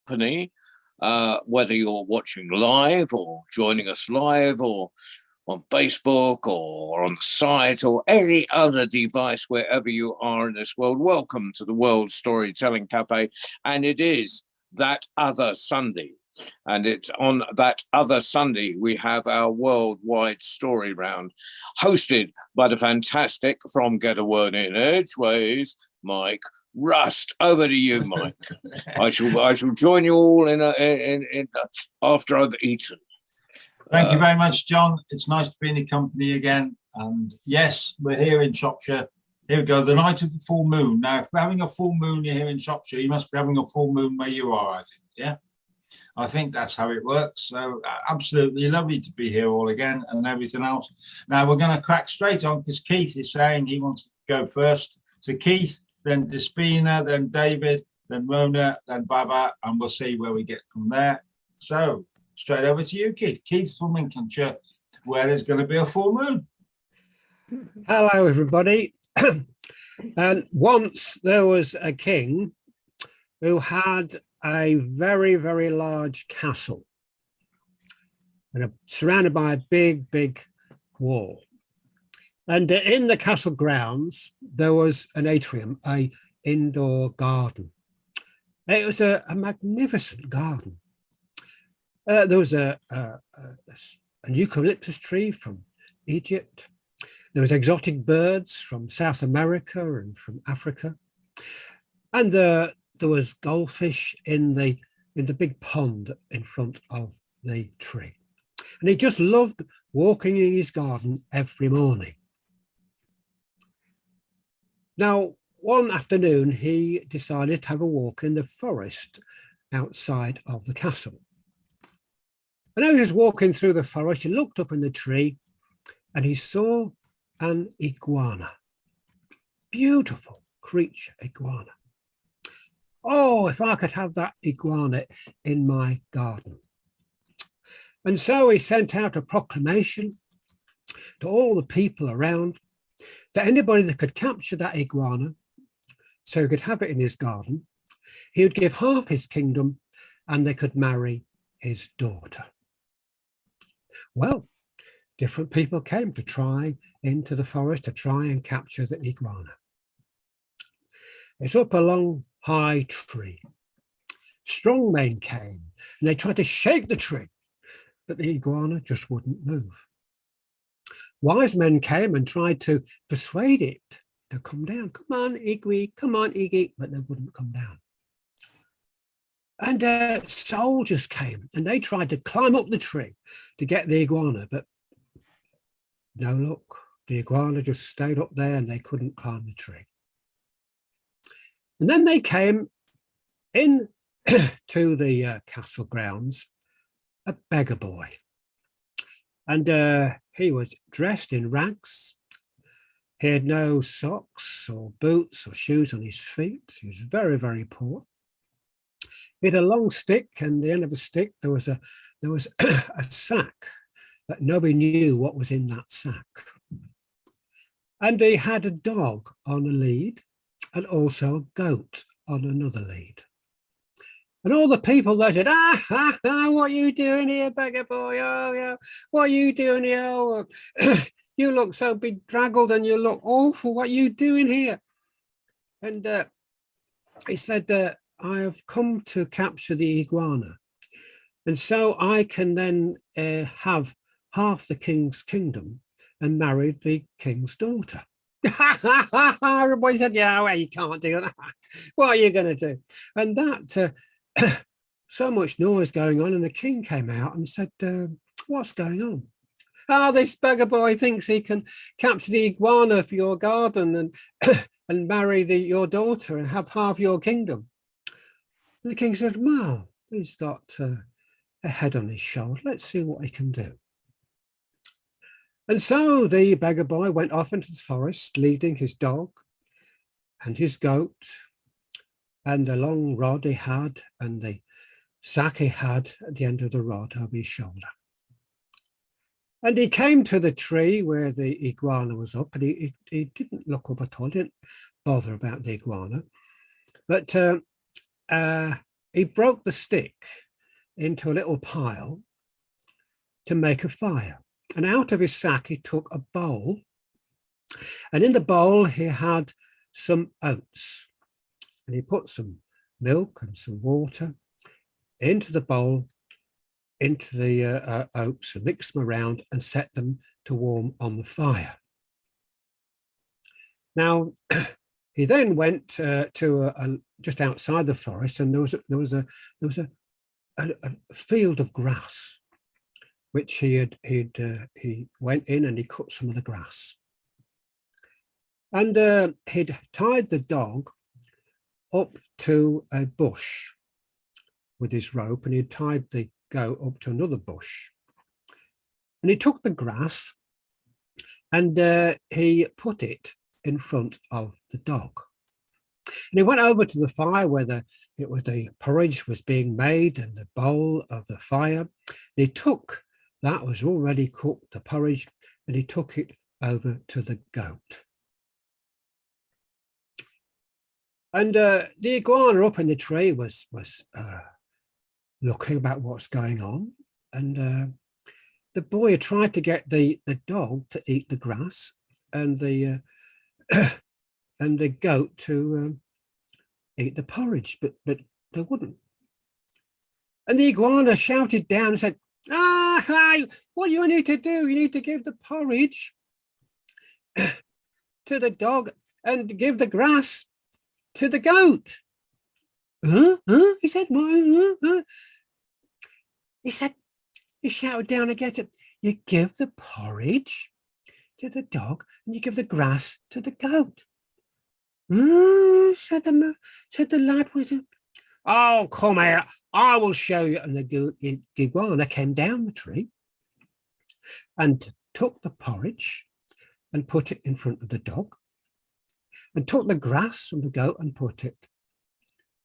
company, whether you're watching live or joining us live or on Facebook or on the site or any other device, wherever you are in this world. Welcome to the World Storytelling Cafe. And it is that other Sunday. And it's on that other Sunday, we have our worldwide story round, hosted by the fantastic From Get a Word In Edgeways, Mike Rust. Over to you, Mike. I shall join you all after I've eaten. Thank you very much, John. It's nice to be in your company again. And yes, we're here in Shropshire. Here we go, the night of the full moon. Now, if we're having a full moon here in Shropshire, you must be having a full moon where you are, I think, yeah? I think that's how it works. So absolutely lovely to be here all again and everything else. Now, we're going to crack straight on because Keith is saying he wants to go first. So Keith, then Despina, then David, then Rona, then Baba, and we'll see where we get from there. So straight over to you, Keith. Keith from Lincolnshire, where there's going to be a full moon. Hello, everybody. And once there was a king who had a very, very large castle and surrounded by a big, big wall. And in the castle grounds, there was an atrium, an indoor garden. It was a magnificent garden. There was an eucalyptus tree from Egypt. There was exotic birds from South America and from Africa. And there was goldfish in the big pond in front of the tree. And he just loved walking in his garden every morning. Now, one afternoon, he decided to have a walk in the forest outside of the castle. And as he was walking through the forest, he looked up in the tree and he saw an iguana. Beautiful creature, iguana. Oh, if I could have that iguana in my garden. And so he sent out a proclamation to all the people around that anybody that could capture that iguana so he could have it in his garden, he would give half his kingdom and they could marry his daughter. Well, different people came to try into the forest to try and capture the iguana. It's up a long, high tree. Strong men came and they tried to shake the tree, but the iguana just wouldn't move. Wise men came and tried to persuade it to come down. Come on, Iggy, come on, Iggy, but they wouldn't come down. And soldiers came and they tried to climb up the tree to get the iguana, but no luck. The iguana just stayed up there and they couldn't climb the tree. And then they came in to the castle grounds, a beggar boy. And he was dressed in rags. He had no socks or boots or shoes on his feet. He was very, very poor. He had a long stick, and at the end of the stick there was a sack that nobody knew what was in that sack. And he had a dog on a lead and also a goat on another lead. And all the people there said, what are you doing here, beggar boy? Oh, yeah, what are you doing here? Oh, you look so bedraggled and you look awful. What are you doing here? And he said, I have come to capture the iguana. And so I can then have half the king's kingdom and marry the king's daughter. Everybody said, yeah, well, you can't do that. What are you going to do? And that, so much noise going on, and the king came out and said, what's going on? Oh, this beggar boy thinks he can capture the iguana for your garden and, and marry your daughter and have half your kingdom. And the king said, well, he's got a head on his shoulder. Let's see what he can do. And so the beggar boy went off into the forest, leading his dog and his goat and the long rod he had and the sack he had at the end of the rod over his shoulder. And he came to the tree where the iguana was up, and he didn't look up at all, didn't bother about the iguana. But he broke the stick into a little pile to make a fire. And out of his sack, he took a bowl. And in the bowl, he had some oats. And he put some milk and some water into the bowl, into the oats, and mixed them around and set them to warm on the fire. Now, he then went to just outside the forest, and there was a field of grass, which he went in and he cut some of the grass, and he'd tied the dog up to a bush with his rope, and he'd tied the goat up to another bush, and he took the grass and he put it in front of the dog. And he went over to the fire where the porridge was being made and the bowl of the fire. And he took that was already cooked, the porridge, and he took it over to the goat. And the iguana up in the tree was looking about what's going on. And the boy had tried to get the dog to eat the grass and the and the goat to eat the porridge, but they wouldn't. And the iguana shouted down and said, what do you need to do? You need to give the porridge to the dog and give the grass to the goat. He said, he shouted down again, you give the porridge to the dog and you give the grass to the goat. Said the lad, oh, come here, I will show you. And the iguana came down the tree and took the porridge and put it in front of the dog, and took the grass from the goat and put it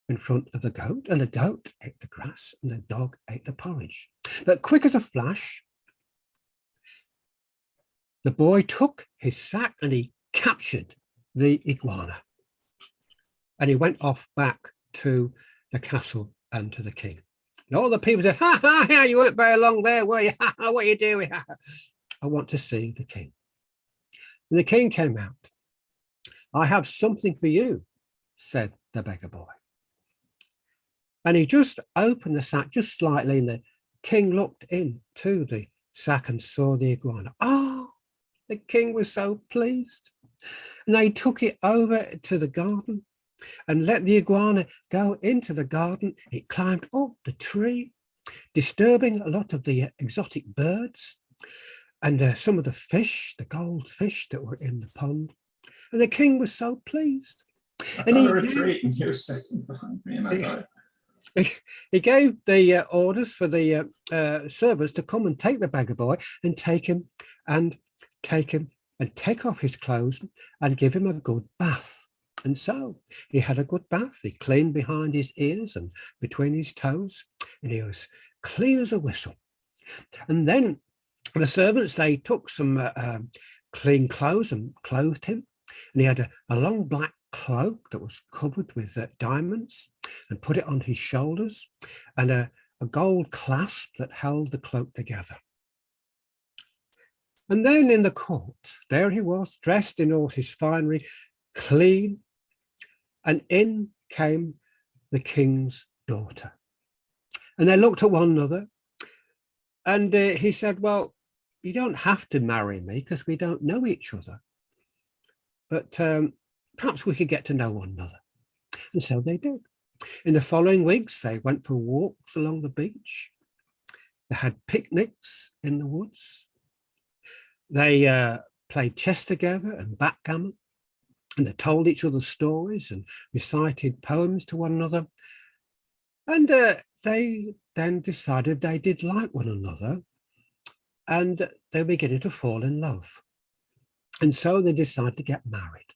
in front of the goat, and the goat ate the grass and the dog ate the porridge. But quick as a flash, the boy took his sack and he captured the iguana. And he went off back to the castle and to the king. And all the people said, you weren't very long there, were you? What are you doing? I want to see the king. And the king came out. I have something for you, said the beggar boy. And he just opened the sack just slightly, and the king looked into the sack and saw the iguana. Oh, the king was so pleased. And they took it over to the garden and let the iguana go into the garden. It climbed up the tree, disturbing a lot of the exotic birds and some of the fish, the goldfish that were in the pond. And the king was so pleased. And he retreat, and you're sitting behind me, am I right? He gave the orders for the servants to come and take the beggar boy and take him and take off his clothes and give him a good bath. And so he had a good bath. He cleaned behind his ears and between his toes, and he was clean as a whistle. And then the servants, they took some clean clothes and clothed him. And he had a long black cloak that was covered with diamonds, and put it on his shoulders, and a gold clasp that held the cloak together. And then in the court, there he was, dressed in all his finery, clean, and in came the king's daughter. And they looked at one another, and he said, well, you don't have to marry me because we don't know each other, but perhaps we could get to know one another. And so they did. In the following weeks, they went for walks along the beach. They had picnics in the woods. They played chess together and backgammon, and they told each other stories and recited poems to one another. And they then decided they did like one another, and they were beginning to fall in love. And so they decided to get married.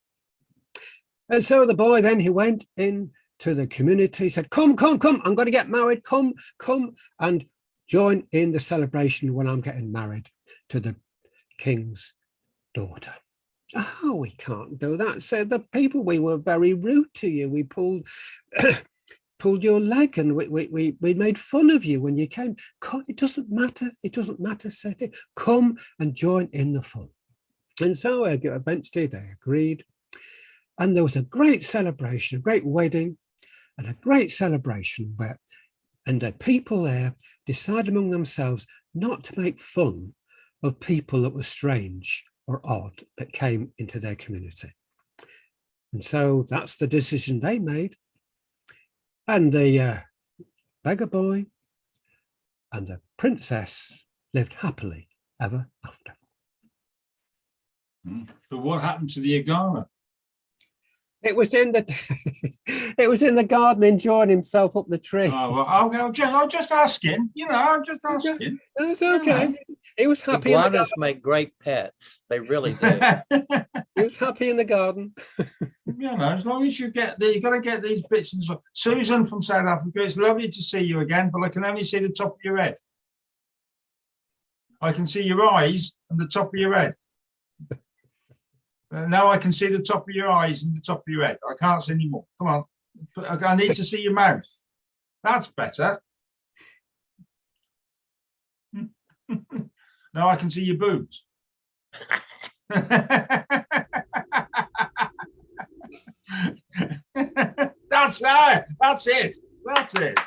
And so the boy then, he went in to the community, said, come, I'm going to get married, come and join in the celebration when I'm getting married to the king's daughter. Oh, we can't do that, said the people. We were very rude to you. We pulled pulled your leg and we made fun of you when you came. Come, it doesn't matter. It doesn't matter, Seti. Come and join in the fun. And so eventually they agreed. And there was a great celebration, a great wedding, and a great celebration and the people there decided among themselves not to make fun of people that were strange or odd that came into their community. And so that's the decision they made. And the beggar boy and the princess lived happily ever after. So what happened to the iguana? It was in the it was in the garden enjoying himself up the tree. Oh, well, I'm just asking. I'm just asking. That's okay. He was happy. Iguanas make great pets. They really do. He was happy in the garden. As long as you got to get these bits. And so. Susan from South Africa, it's lovely to see you again, but I can only see the top of your head. I can see your eyes and the top of your head. Now I can see the top of your eyes and the top of your head. I can't see anymore. Come on. I need to see your mouth. That's better. Now I can see your boobs. That's right. That's it. That's it.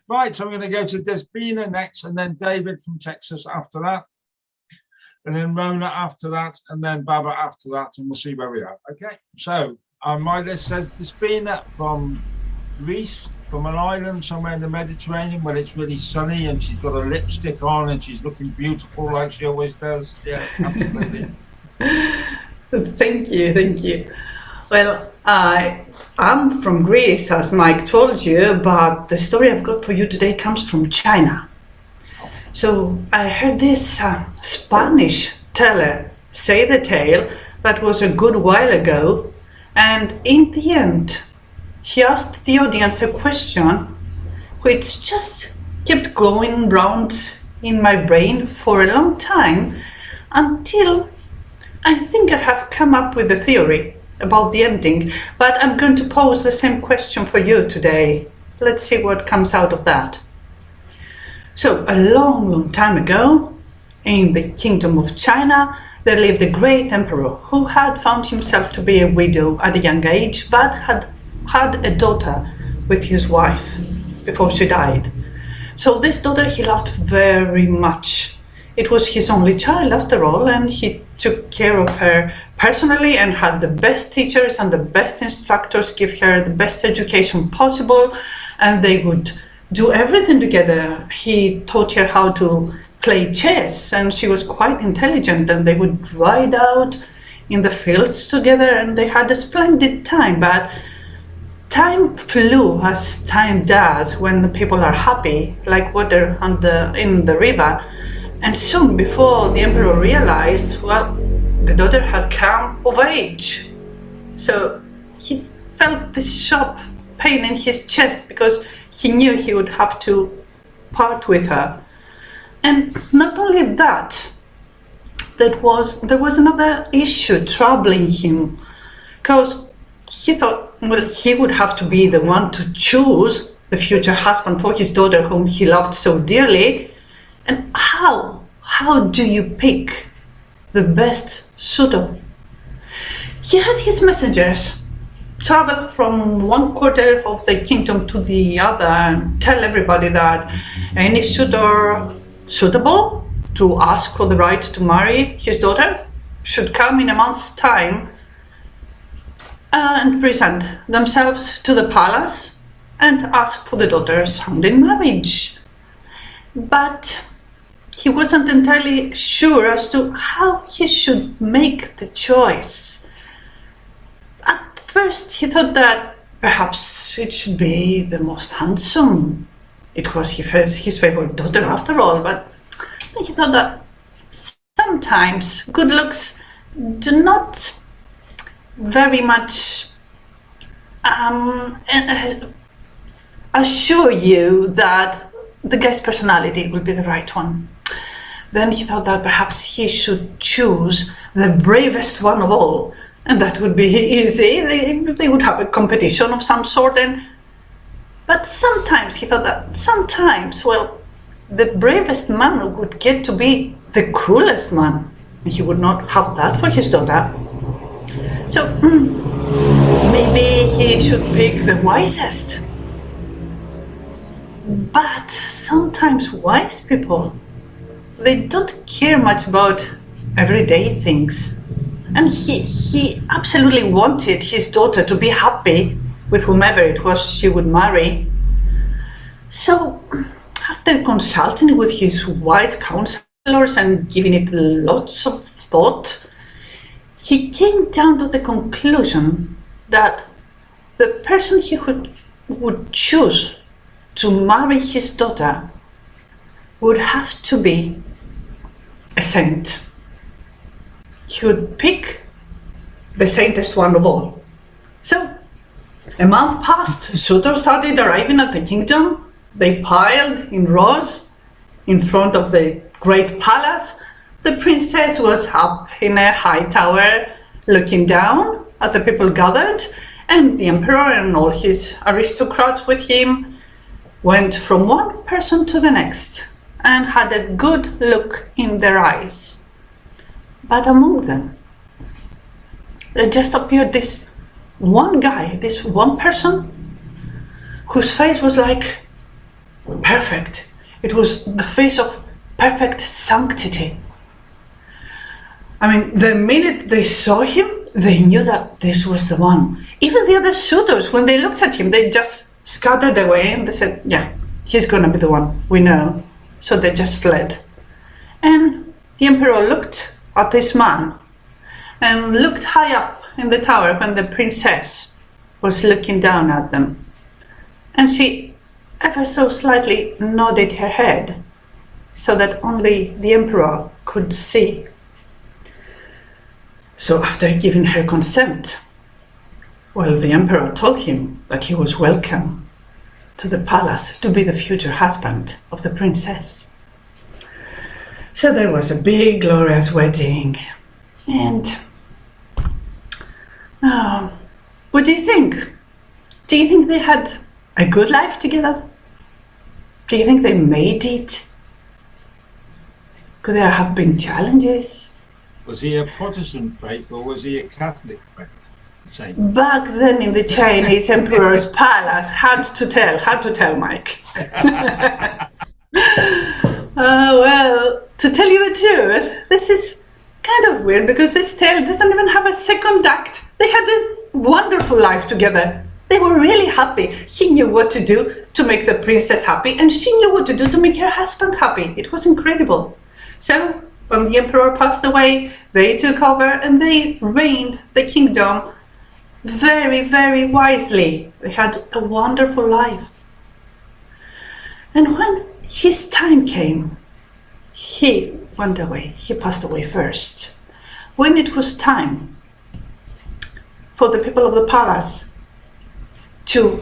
Right, so I'm going to go to Desbina next, and then David from Texas after that, and then Rona after that, and then Baba after that, and we'll see where we are. Okay, so on my list says Desbina from Greece, from an island somewhere in the Mediterranean where it's really sunny, and she's got a lipstick on, and she's looking beautiful like she always does. Yeah, absolutely. Thank you. Well, I'm from Greece, as Mike told you, but the story I've got for you today comes from China. So I heard this Spanish teller say the tale that was a good while ago, and in the end, he asked the audience a question which just kept going round in my brain for a long time until I think I have come up with a theory about the ending, but I'm going to pose the same question for you today. Let's see what comes out of that. So, a long time ago, in the Kingdom of China, there lived a great emperor who had found himself to be a widow at a young age, but had a daughter with his wife before she died. So this daughter he loved very much. It was his only child after all, and he took care of her personally and had the best teachers and the best instructors give her the best education possible, and they would do everything together. He taught her how to play chess, and she was quite intelligent, and they would ride out in the fields together, and they had a splendid time. But time flew as time does when the people are happy, like water in the river. And soon before the emperor realized, well, the daughter had come of age. So he felt this sharp pain in his chest because he knew he would have to part with her. And not only that, there was another issue troubling him, because he thought, well, he would have to be the one to choose the future husband for his daughter whom he loved so dearly. And how do you pick the best suitor? He had his messengers travel from one quarter of the kingdom to the other and tell everybody that any suitor suitable to ask for the right to marry his daughter should come in a month's time and present themselves to the palace and ask for the daughter's hand in marriage. But he wasn't entirely sure as to how he should make the choice. At first he thought that perhaps it should be the most handsome. It was his favorite daughter after all, but he thought that sometimes good looks do not very much assure you that the guy's personality will be the right one. Then he thought that perhaps he should choose the bravest one of all and that would be easy. They would have a competition of some sort. But sometimes he thought that sometimes, well, the bravest man would get to be the cruelest man. He would not have that for his daughter. So maybe he should pick the wisest. But sometimes wise people, they don't care much about everyday things. And he absolutely wanted his daughter to be happy with whomever it was she would marry. So after consulting with his wise counselors and giving it lots of thought, he came down to the conclusion that the person he would choose to marry his daughter would have to be a saint. He would pick the saintest one of all. So a month passed, suitors started arriving at the kingdom. They piled in rows in front of the great palace. The princess was up in a high tower looking down at the people gathered, and the emperor and all his aristocrats with him went from one person to the next and had a good look in their eyes. But among them, there just appeared this one guy, this one person, whose face was like perfect. It was the face of perfect sanctity. I mean, the minute they saw him, they knew that this was the one. Even the other suitors, when they looked at him, they just scattered away and they said, yeah, he's gonna be the one, we know. So they just fled. And the emperor looked at this man and looked high up in the tower when the princess was looking down at them. And she ever so slightly nodded her head so that only the emperor could see. So after giving her consent, well, the emperor told him that he was welcome to the palace to be the future husband of the princess. So there was a big, glorious wedding. And what do you think? Do you think they had a good life together? Do you think they made it? Could there have been challenges? Was he a Protestant faith or was he a Catholic faith? Saint? Back then in the Chinese emperor's palace, hard to tell, Mike. Well, to tell you the truth, this is kind of weird because this tale doesn't even have a second act. They had a wonderful life together. They were really happy. He knew what to do to make the princess happy, and she knew what to do to make her husband happy. It was incredible. So when the emperor passed away, they took over and they reigned the kingdom very, very wisely. They had a wonderful life. And when his time came, he went away. He passed away first. When it was time for the people of the palace to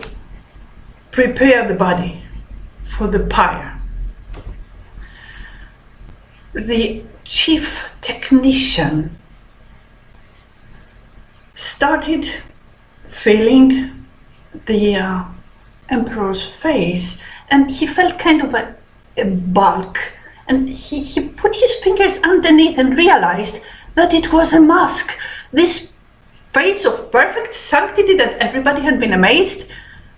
prepare the body for the pyre, the chief technician started feeling the emperor's face, and he felt kind of a bulk, and he put his fingers underneath and realized that it was a mask. This face of perfect sanctity that everybody had been amazed,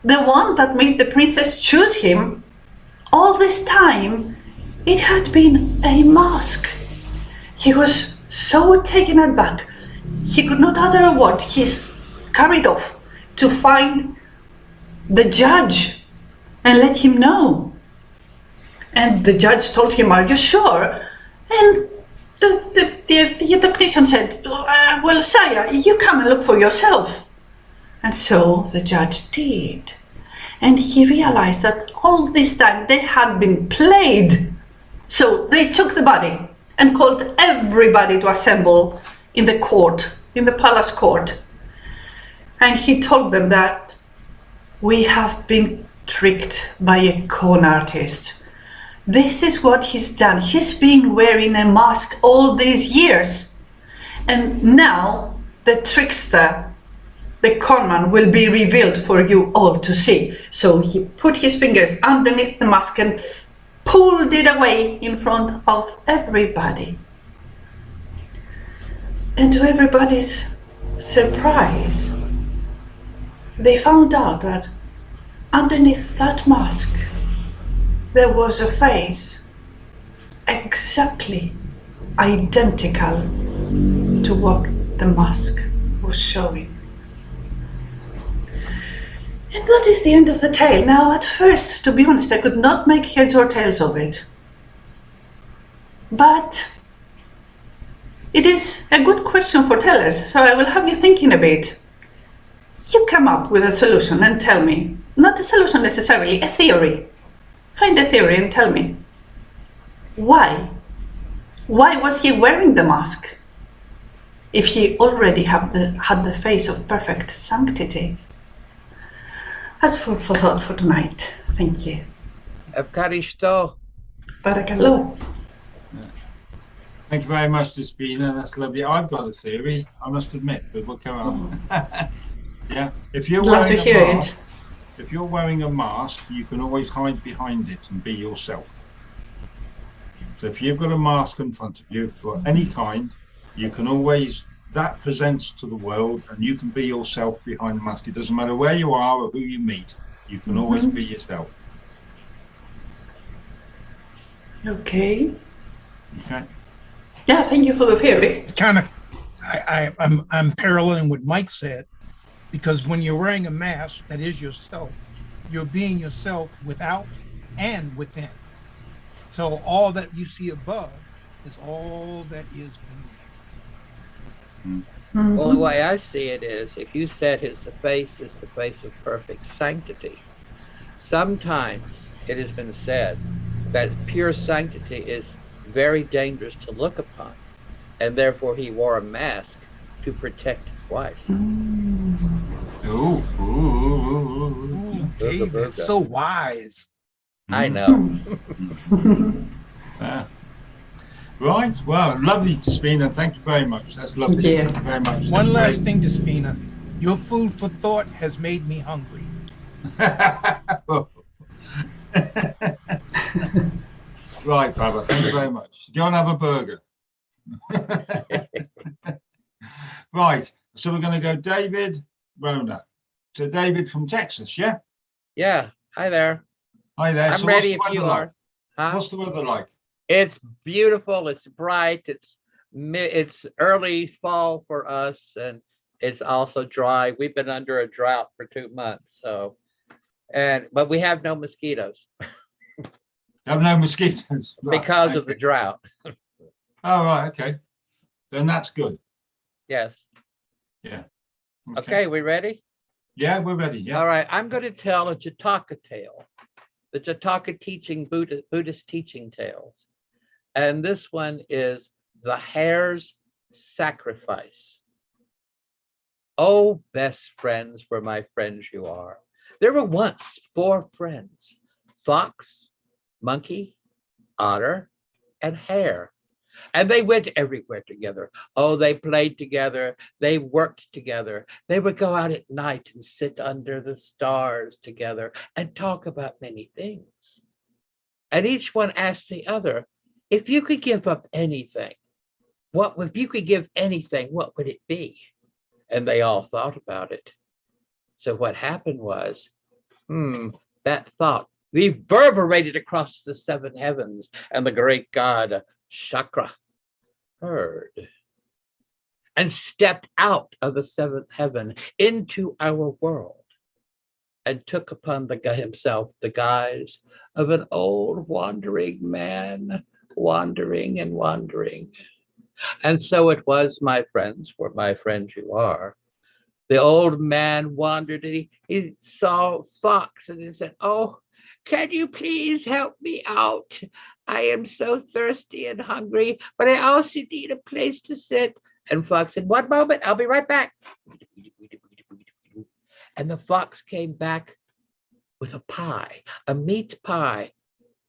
the one that made the princess choose him, all this time it had been a mask. He was so taken aback, he could not utter a word. He carried off to find the judge and let him know. And the judge told him, "Are you sure?" And the technician said, "Well, sire, you come and look for yourself." And so the judge did. And he realized that all this time they had been played. So they took the body and called everybody to assemble in the court, in the palace court. And he told them that we have been tricked by a con artist. This is what he's done. He's been wearing a mask all these years. And now the trickster, the conman, will be revealed for you all to see. So he put his fingers underneath the mask and pulled it away in front of everybody. And to everybody's surprise, they found out that underneath that mask, there was a face exactly identical to what the mask was showing. And that is the end of the tale. Now, at first, to be honest, I could not make heads or tails of it. But it is a good question for tellers, so I will have you thinking a bit. You come up with a solution and tell me, not a solution necessarily, a theory. Find a theory and tell me, why? Why was he wearing the mask if he already had the face of perfect sanctity? That's food for thought for tonight. Thank you. Evkaristo. Barakallah. Thank you very much, Despina. That's lovely. I've got a theory, I must admit, but we'll come on. Yeah, if you're Love to wearing hear a mask, it. if you're wearing a mask, you can always hide behind it and be yourself. So if you've got a mask in front of you, or any kind, you can always, that presents to the world, and you can be yourself behind the mask. It doesn't matter where you are or who you meet, you can always be yourself. Okay. Okay. Yeah, thank you for the theory. Kind of, I'm paralleling what Mike said, because when you're wearing a mask that is yourself, you're being yourself without and within. So all that you see above is all that is beneath. Well, the way I see it is, if you said the face is the face of perfect sanctity, sometimes it has been said that pure sanctity is very dangerous to look upon, and therefore he wore a mask to protect his wife. Ooh, Ooh, David, so wise. I know. Right, well, lovely, Despina. Thank you very much. That's lovely. Thank you. Thank you very much. One That's last thing, Despina. Your food for thought has made me hungry. Right, Baba, thank you very much. Go and have a burger. Right, so we're going to go David, Rona. So David from Texas, yeah? Yeah. Hi there. Hi there. I'm So ready if what's the you weather are. like? Huh? What's the weather like? It's beautiful. It's bright. It's early fall for us, and it's also dry. We've been under a drought for 2 months, but we have no mosquitoes Have no mosquitoes. Right, because of the okay. drought. Oh, right, okay. Then that's good. Yes. Yeah. Okay, we ready? Yeah, we're ready. Yeah. All right. I'm going to tell a Jataka tale. The Jataka Buddhist teaching tales. And this one is the hare's sacrifice. Oh, best friends, were my friends you are. There were once 4 friends, fox, monkey, otter, and hare. And they went everywhere together. Oh, they played together. They worked together. They would go out at night and sit under the stars together and talk about many things. And each one asked the other, if you could give up anything, what would it be? And they all thought about it. So what happened was, that thought reverberated across the 7 heavens, and the great god Shakra heard and stepped out of the 7th heaven into our world and took upon himself the guise of an old wandering man, wandering and wandering. And so it was, my friends, for my friends you are. The old man wandered and he saw Fox and he said, oh, can you please help me out? I am so thirsty and hungry, but I also need a place to sit. And Fox said, 1 moment, I'll be right back. And the fox came back with a pie, a meat pie.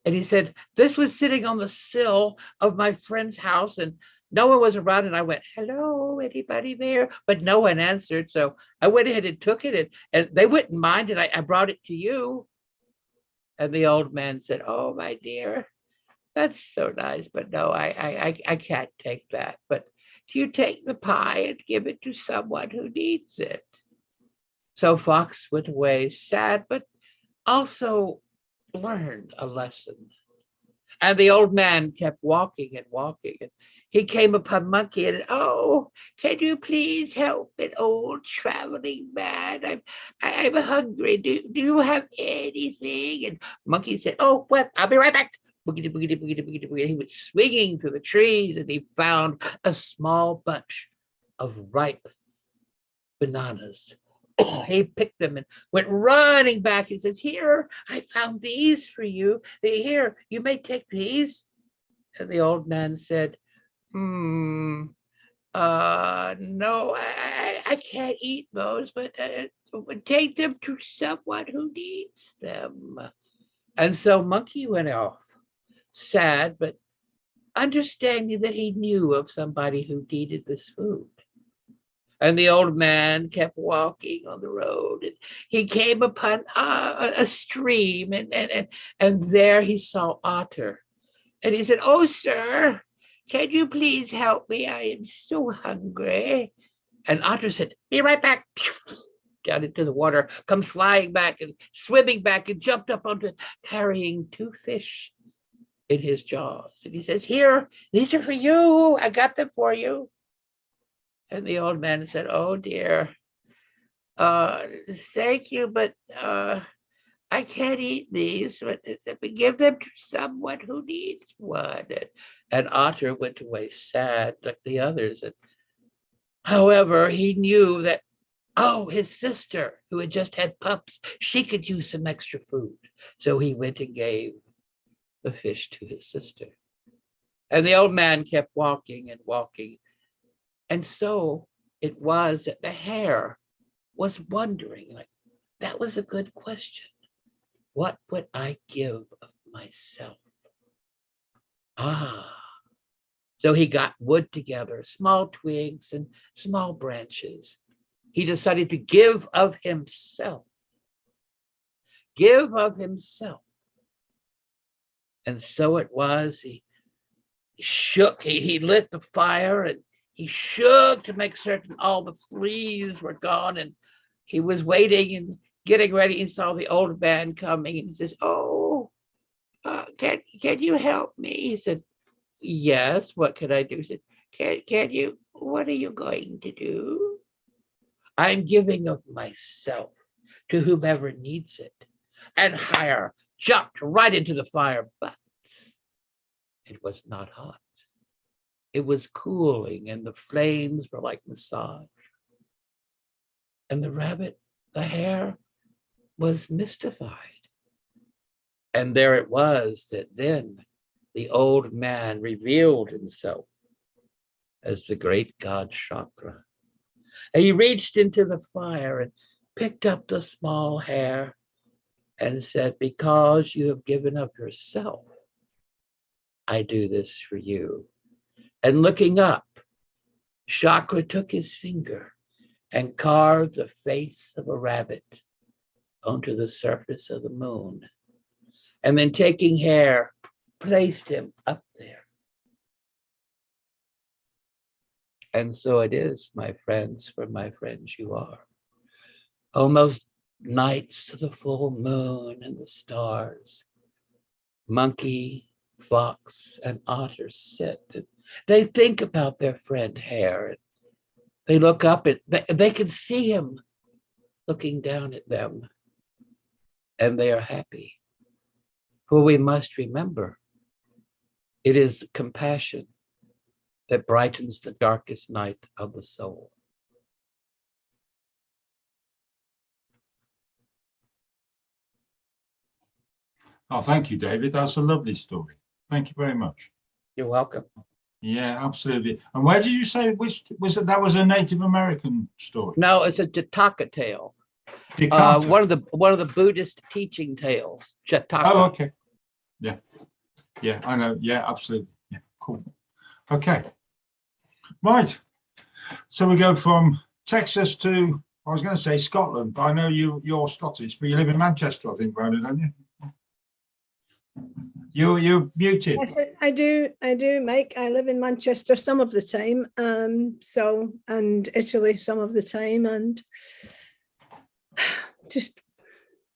And he said, this was sitting on the sill of my friend's house, and No one was around, and I went, hello, anybody there? But no one answered. So I went ahead and took it, and they wouldn't mind it. I brought it to you. And the old man said, oh, my dear, that's so nice, but no, I can't take that. But do you take the pie and give it to someone who needs it? So Fox went away sad, but also learned a lesson. And the old man kept walking and walking, and he came upon Monkey and, oh, can you please help an old traveling man? I'm hungry. Do you have anything? And Monkey said, oh, well, I'll be right back. Boogity, boogity, boogity, boogity, boogity. He was swinging through the trees, and he found a small bunch of ripe bananas. He picked them and went running back. He says, here, I found these for you. Here, you may take these. And the old man said, no, I can't eat those, but take them to someone who needs them. And so Monkey went off, sad, but understanding that he knew of somebody who needed this food. And the old man kept walking on the road, and he came upon a stream, and there he saw Otter. And he said, oh, sir, can you please help me? I am so hungry. And Otter said, be right back. Down into the water, comes flying back and swimming back, and jumped up onto carrying 2 fish in his jaws. And he says, here, these are for you. I got them for you. And the old man said, oh, dear, thank you, but I can't eat these. But give them to someone who needs one. And Otter went away sad like the others. And however, he knew that, oh, his sister, who had just had pups, she could use some extra food. So he went and gave the fish to his sister. And the old man kept walking and walking. And so it was that the hare was wondering, like, that was a good question. What would I give of myself? So he got wood together, small twigs and small branches. He decided to give of himself. Give of himself. And so it was, he shook, he lit the fire, and he shook to make certain all the fleas were gone, and he was waiting and getting ready. He saw the old man coming, and he says, oh, can you help me? He said, yes, what can I do? He said, can you, what are you going to do? I'm giving of myself to whomever needs it. And Hare jumped right into the fire, but it was not hot. It was cooling, and the flames were like massage. And the rabbit, the hare, was mystified. And there it was that then the old man revealed himself as the great god Chakra. And he reached into the fire and picked up the small hare and said, because you have given up yourself, I do this for you. And looking up, Chakra took his finger and carved the face of a rabbit onto the surface of the moon. And then taking Hare, placed him up there. And so it is, my friends, for my friends you are. Almost nights of the full moon and the stars. Monkey, fox, and otter sit, and they think about their friend Hare. And they look up at, they can see him looking down at them, and they are happy. For we must remember, it is compassion that brightens the darkest night of the soul. Oh, thank you, David. That's a lovely story. Thank you very much. You're welcome. Yeah, absolutely. And where did you say, which was it? That was a Native American story? No, it's a Jataka tale. Jataka. One of the Buddhist teaching tales. Jataka. Oh, okay. Yeah. Yeah, I know. Yeah, absolutely. Yeah, cool. Okay. Right. So we go from Texas to, I was going to say Scotland, but I know you're Scottish, but you live in Manchester, I think, Brandon, don't you? You're muted. Yes, I do, Mike. I live in Manchester some of the time, and Italy some of the time, and just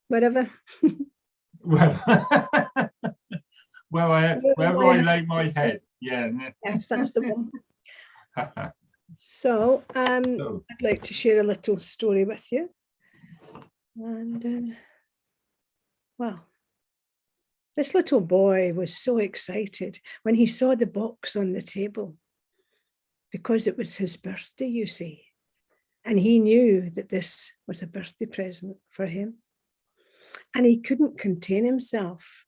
whatever. Well, wherever I lay my head. Yeah. Yes, that's the one. So, I'd like to share a little story with you. And well, this little boy was so excited when he saw the box on the table, because it was his birthday, you see, and he knew that this was a birthday present for him. And he couldn't contain himself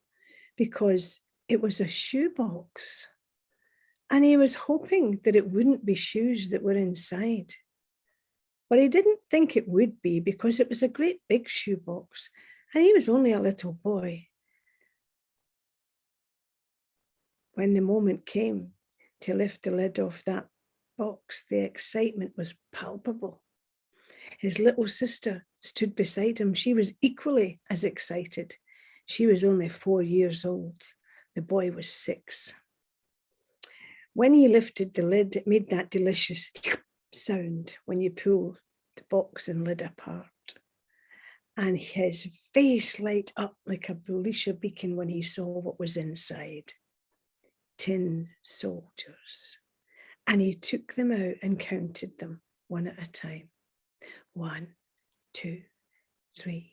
because it was a shoebox. And he was hoping that it wouldn't be shoes that were inside. But he didn't think it would be, because it was a great big shoebox and he was only a little boy. When the moment came to lift the lid off that box, the excitement was palpable. His little sister stood beside him. She was equally as excited. She was only 4 years old. The boy was 6. When he lifted the lid, it made that delicious sound when you pull the box and lid apart. And his face lit up like a Belisha beacon when he saw what was inside. Tin soldiers. And he took them out and counted them one at a time. 1, 2, 3,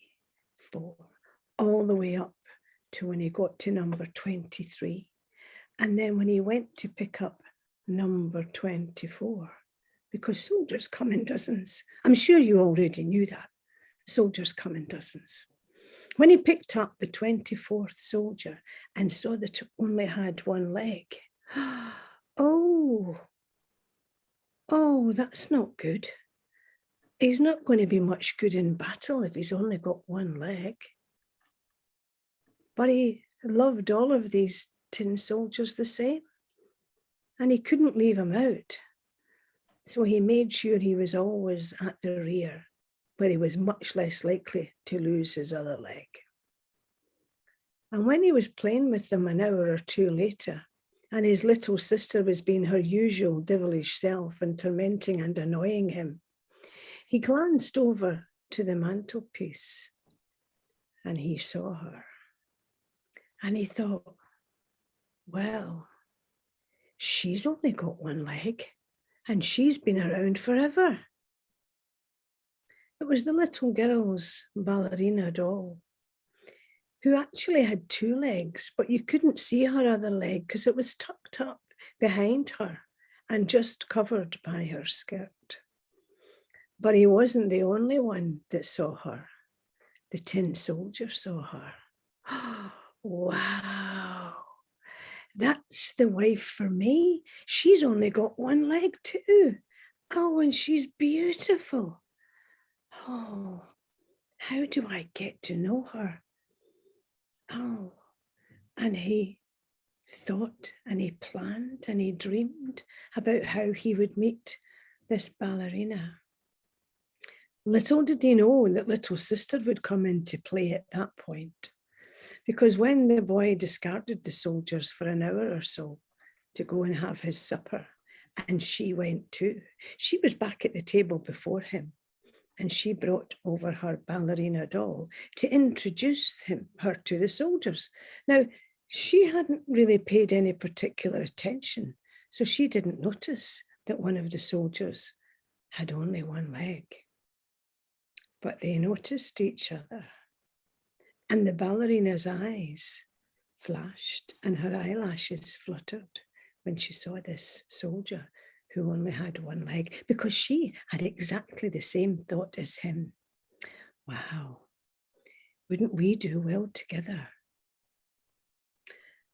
4, all the way up to when he got to number 23. And then when he went to pick up number 24, because soldiers come in dozens. I'm sure you already knew that. Soldiers come in dozens. When he picked up the 24th soldier and saw that it only had one leg, oh, that's not good. He's not going to be much good in battle if he's only got one leg. But he loved all of these tin soldiers the same, and he couldn't leave them out. So he made sure he was always at the rear, where he was much less likely to lose his other leg. And when he was playing with them an hour or two later, and his little sister was being her usual devilish self and tormenting and annoying him, he glanced over to the mantelpiece and he saw her. And he thought, well, she's only got one leg and she's been around forever. It was the little girl's ballerina doll, who actually had 2 legs, but you couldn't see her other leg because it was tucked up behind her and just covered by her skirt. But he wasn't the only one that saw her. The tin soldier saw her. Wow, that's the wife for me. She's only got one leg too. Oh, and she's beautiful. Oh, how do I get to know her? Oh, and he thought and he planned and he dreamed about how he would meet this ballerina. Little did he know that little sister would come into play at that point. Because when the boy discarded the soldiers for an hour or so to go and have his supper, and she went too, she was back at the table before him, and she brought over her ballerina doll to introduce her to the soldiers. Now, she hadn't really paid any particular attention, so she didn't notice that one of the soldiers had only one leg. But they noticed each other. And the ballerina's eyes flashed and her eyelashes fluttered when she saw this soldier who only had one leg, because she had exactly the same thought as him. Wow, wouldn't we do well together?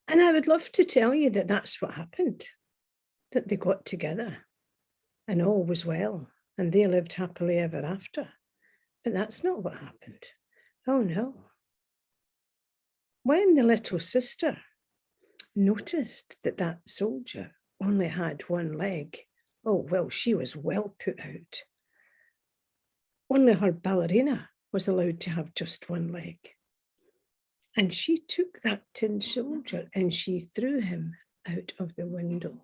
And I would love to tell you that that's what happened, that they got together and all was well and they lived happily ever after. But that's not what happened. Oh no. When the little sister noticed that that soldier only had one leg, Oh, well, she was well put out. Only her ballerina was allowed to have just one leg. And she took that tin soldier and she threw him out of the window.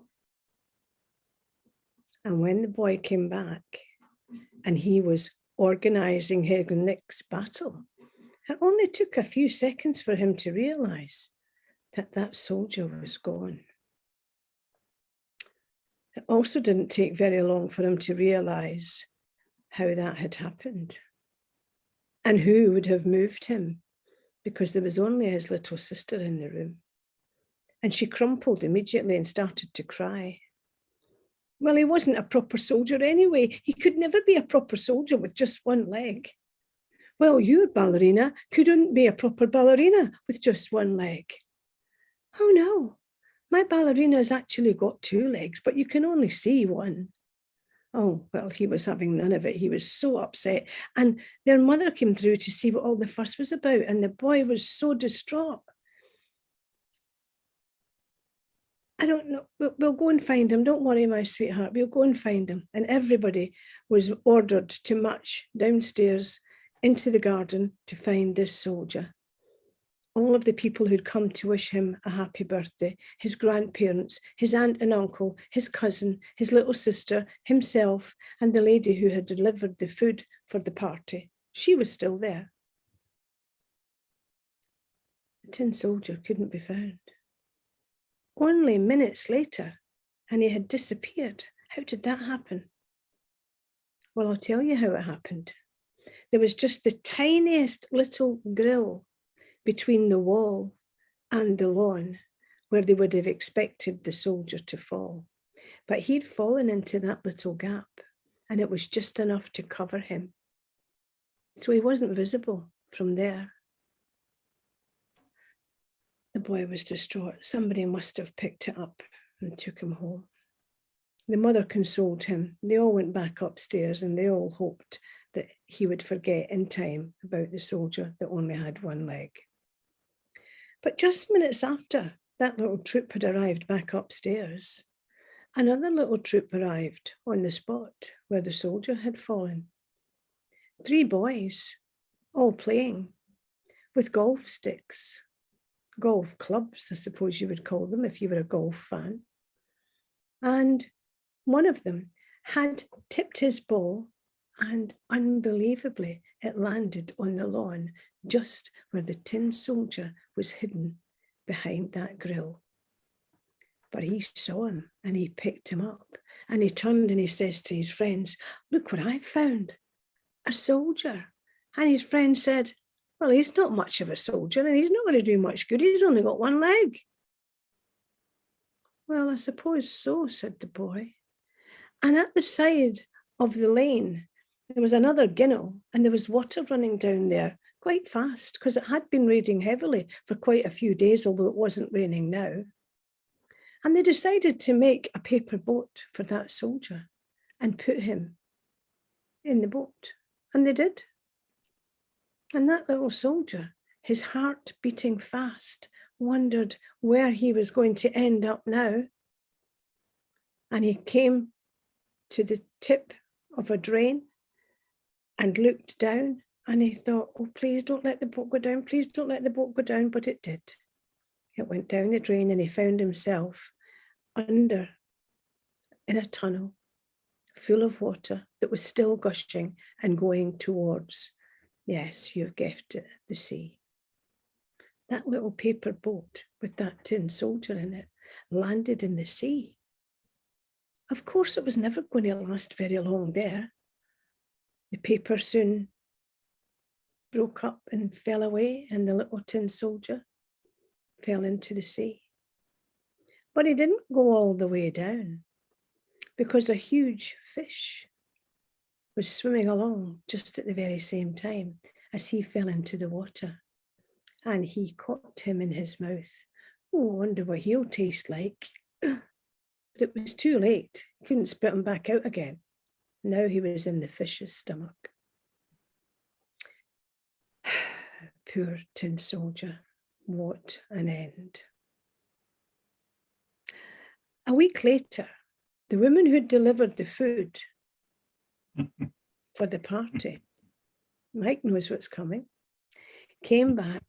And when the boy came back and he was organizing his next battle, it only took a few seconds for him to realize that that soldier was gone. It also didn't take very long for him to realize how that had happened and who would have moved him, because there was only his little sister in the room. And she crumpled immediately and started to cry. Well, he wasn't a proper soldier anyway. He could never be a proper soldier with just one leg. Well, your ballerina couldn't be a proper ballerina with just one leg. Oh no, my ballerina's actually got two legs, but you can only see one. Oh, well, he was having none of it. He was so upset. And their mother came through to see what all the fuss was about. And the boy was so distraught. I don't know. We'll go and find him. Don't worry, my sweetheart. We'll go and find him. And everybody was ordered to march downstairs into the garden to find this soldier. All of the people who'd come to wish him a happy birthday, his grandparents, his aunt and uncle, his cousin, his little sister, himself, and the lady who had delivered the food for the party. She was still there. The tin soldier couldn't be found. Only minutes later, and he had disappeared. How did that happen? Well, I'll tell you how it happened. There was just the tiniest little grill between the wall and the lawn where they would have expected the soldier to fall. But he'd fallen into that little gap, and it was just enough to cover him. So he wasn't visible from there. The boy was distraught. Somebody must have picked it up and took him home. The mother consoled him. They all went back upstairs and they all hoped that he would forget in time about the soldier that only had one leg. But just minutes after that little troop had arrived back upstairs, another little troop arrived on the spot where the soldier had fallen. 3 boys, all playing with golf sticks. Golf clubs, I suppose you would call them if you were a golf fan. And one of them had tipped his ball, and unbelievably, it landed on the lawn just where the tin soldier was hidden behind that grill. But he saw him and he picked him up, and he turned and he says to his friends, "Look what I found, a soldier." And his friend said, "Well, he's not much of a soldier and he's not going to do much good. He's only got one leg." "Well, I suppose so," said the boy. And at the side of the lane, there was another ginnel and there was water running down there quite fast because it had been raining heavily for quite a few days, although it wasn't raining now. And they decided to make a paper boat for that soldier and put him in the boat. And they did. And that little soldier, his heart beating fast, wondered where he was going to end up now. And he came to the tip of a drain and looked down, and he thought, "Oh, please don't let the boat go down. Please don't let the boat go down." But it did. It went down the drain and he found himself under in a tunnel full of water that was still gushing and going towards, yes, you've guessed it, the sea. That little paper boat with that tin soldier in it landed in the sea. Of course, it was never going to last very long there. The paper soon broke up and fell away, and the little tin soldier fell into the sea. But he didn't go all the way down, because a huge fish was swimming along just at the very same time as he fell into the water. And he caught him in his mouth. Oh, I wonder what he'll taste like. But it was too late. He couldn't spit him back out again. Now he was in the fish's stomach. Poor tin soldier, what an end. A week later, the woman who delivered the food for the party, Mike knows what's coming, came back,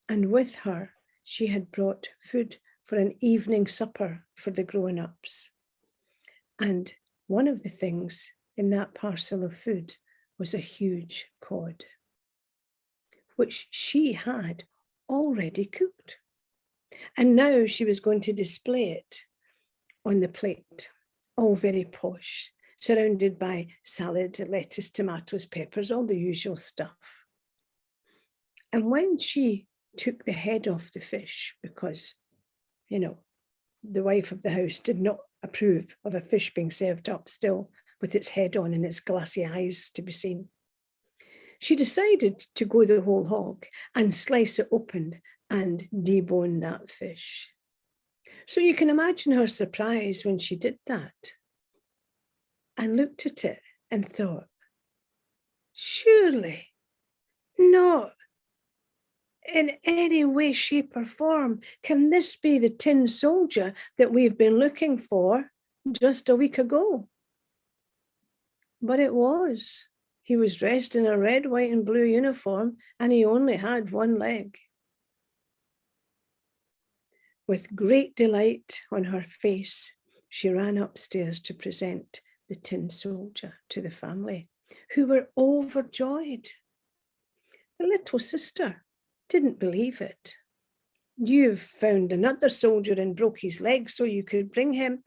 and with her, she had brought food for an evening supper for the grown-ups. And one of the things in that parcel of food was a huge cod, which she had already cooked. And now she was going to display it on the plate, all very posh, surrounded by salad, lettuce, tomatoes, peppers, all the usual stuff. And when she took the head off the fish, because, you know, the wife of the house did not approve of a fish being served up still with its head on and its glassy eyes to be seen, she decided to go the whole hog and slice it open and debone that fish. So you can imagine her surprise when she did that and looked at it and thought, surely not in any way, shape or form can this be the tin soldier that we've been looking for just a week ago. But it was. He was dressed in a red, white and blue uniform, and he only had one leg. With great delight on her face, she ran upstairs to present the tin soldier to the family, who were overjoyed. The little sister didn't believe it. You've found another soldier and broke his leg so you could bring him.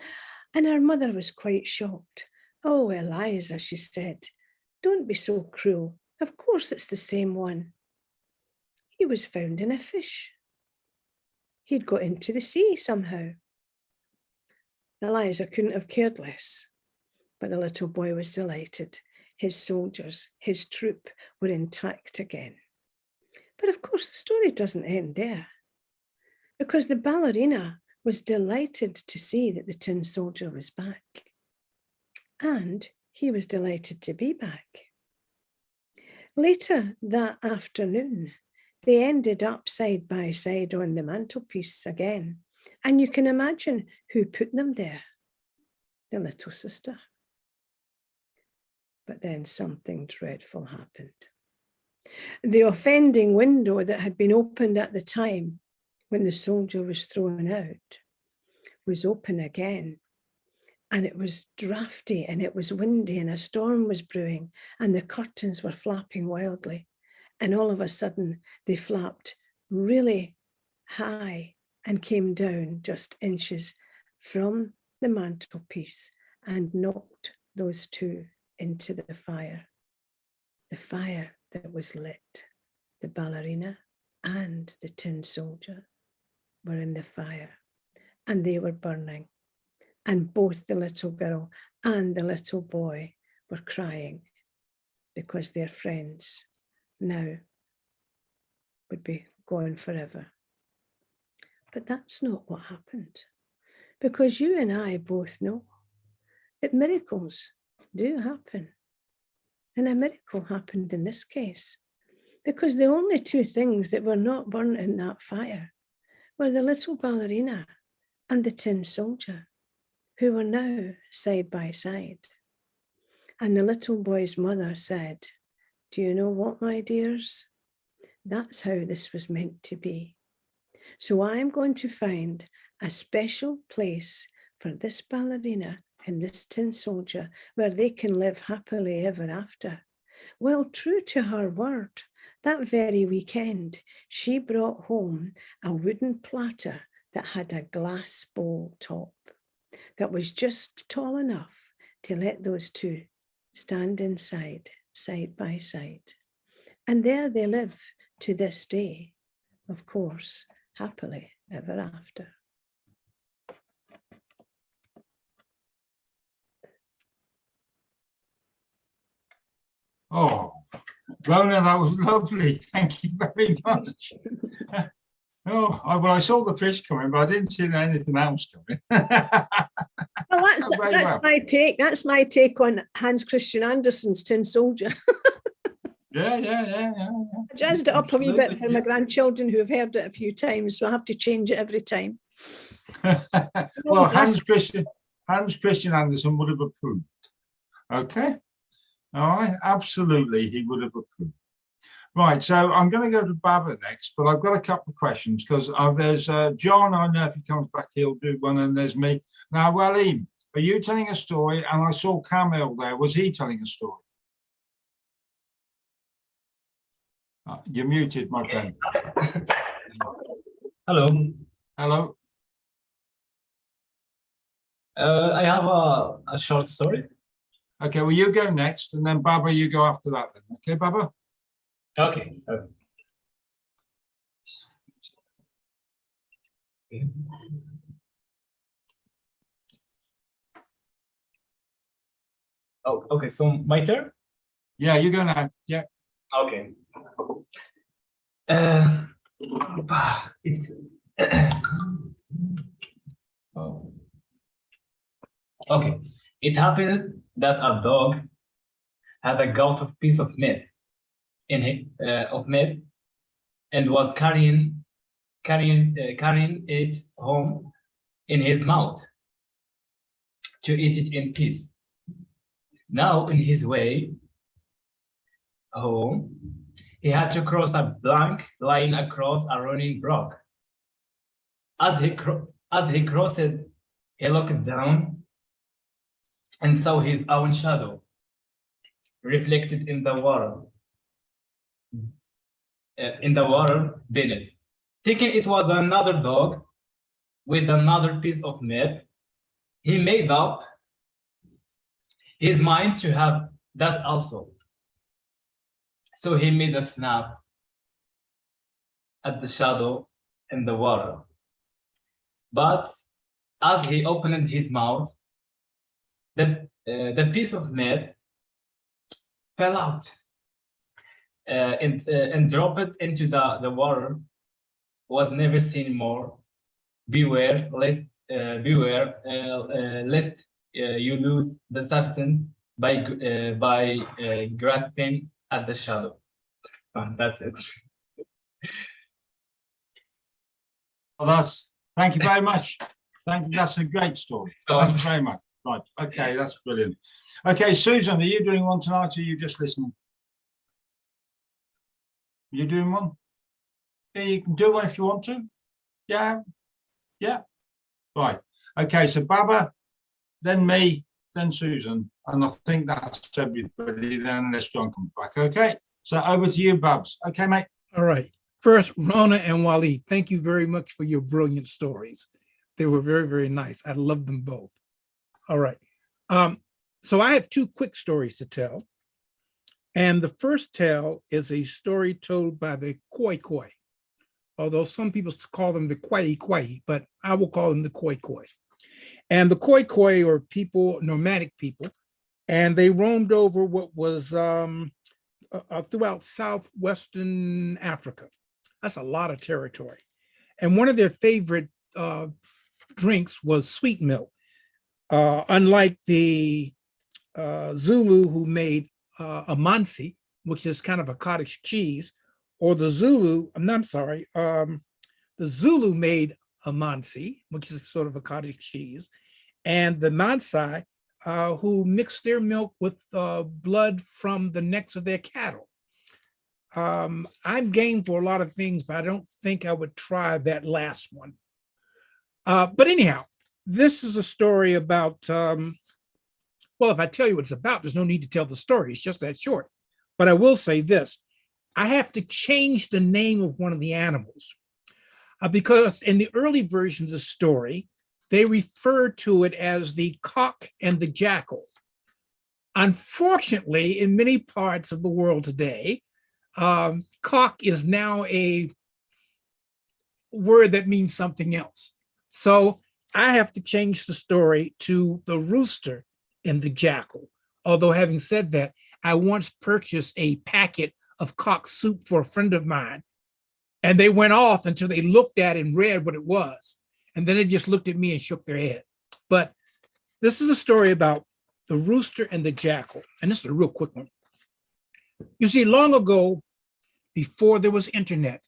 And her mother was quite shocked. Oh, Eliza, she said, don't be so cruel. Of course it's the same one. He was found in a fish. He'd got into the sea somehow. Eliza couldn't have cared less, but the little boy was delighted. His soldiers, his troop were intact again. But of course, the story doesn't end there, because the ballerina was delighted to see that the tin soldier was back, and he was delighted to be back. Later that afternoon, they ended up side by side on the mantelpiece again, and you can imagine who put them there, the little sister. But then something dreadful happened. The offending window that had been opened at the time when the soldier was thrown out was open again. And it was drafty and it was windy and a storm was brewing and the curtains were flapping wildly. And all of a sudden they flapped really high and came down just inches from the mantelpiece and knocked those two into the fire that was lit. The ballerina and the tin soldier were in the fire and they were burning. And both the little girl and the little boy were crying because their friends now would be gone forever. But that's not what happened, because you and I both know that miracles do happen. And a miracle happened in this case, because the only two things that were not burnt in that fire were the little ballerina and the tin soldier, who were now side by side. And the little boy's mother said, do you know what, my dears? That's how this was meant to be. So I'm going to find a special place for this ballerina and this tin soldier where they can live happily ever after. Well, true to her word, that very weekend, she brought home a wooden platter that had a glass bowl top that was just tall enough to let those two stand inside, side by side. And there they live to this day, of course, happily ever after. Oh, Rona, that was lovely. Thank you very much. Oh, I saw the fish coming, but I didn't see anything else coming. Well, that's my take. That's my take on Hans Christian Andersen's Tin Soldier. Yeah. I jazzed it up a wee bit for my grandchildren who have heard it a few times, so I have to change it every time. Well, Hans Christian Hans Christian Andersen would have approved. Okay. All right. Absolutely, he would have approved. Right. So I'm going to go to Baba next, but I've got a couple of questions because there's John. I know if he comes back, he'll do one, and there's me. Now, Waleem, are you telling a story? And I saw Kamil there. Was he telling a story? You're muted, my friend. Hello. Hello. I have a short story. Okay, well, you go next, and then Baba, you go after that then. Okay, Baba? Okay. Oh, okay. So my turn? Yeah, you go now. Yeah. Okay. It's oh. Okay. It happened that a dog had a gouge of piece of meat and was carrying it home in his mouth to eat it in peace. Now, in his way home, he had to cross a plank lying across a running brook. As he crossed it, he looked down and saw his own shadow reflected in the water beneath. Thinking it was another dog with another piece of meat, he made up his mind to have that also. So he made a snap at the shadow in the water. But as he opened his mouth, the piece of meat fell out and dropped into the water. Was never seen more. Beware lest you lose the substance by grasping at the shadow. That's it. Well, thank you very much. Thank you. That's a great story. Thank you very much. Right. Okay, that's brilliant. Okay, Susan, are you doing one tonight or are you just listening? Are you doing one? Yeah, you can do one if you want to. Yeah. Yeah. Right. Okay, so Baba, then me, then Susan. And I think that's everybody. Then unless John comes back. Okay. So over to you, Babs. Okay, mate. All right. First, Rona and Waleed, thank you very much for your brilliant stories. They were very, very nice. I love them both. All right. So I have two quick stories to tell. And the first tale is a story told by the Khoi Khoi, although some people call them the Kwai Kwai, but I will call them the Khoi Khoi. And the Khoi Khoi are people, nomadic people, and they roamed over what was throughout southwestern Africa. That's a lot of territory. And one of their favorite drinks was sweet milk. Unlike the Zulu who made amansi, which is kind of a cottage cheese, or the Zulu, the Zulu made amansi, which is sort of a cottage cheese, and the Maasai who mixed their milk with blood from the necks of their cattle. I'm game for a lot of things, but I don't think I would try that last one. But anyhow, this is a story about, well, if I tell you what it's about, there's no need to tell the story. It's just that short. But I will say this, I have to change the name of one of the animals because in the early versions of the story, they refer to it as the cock and the jackal. Unfortunately, in many parts of the world today, cock is now a word that means something else. So I have to change the story to the rooster and the jackal. Although having said that, I once purchased a packet of cock soup for a friend of mine, and they went off until they looked at it and read what it was. And then they just looked at me and shook their head. But this is a story about the rooster and the jackal. And this is a real quick one. You see, long ago, before there was internet,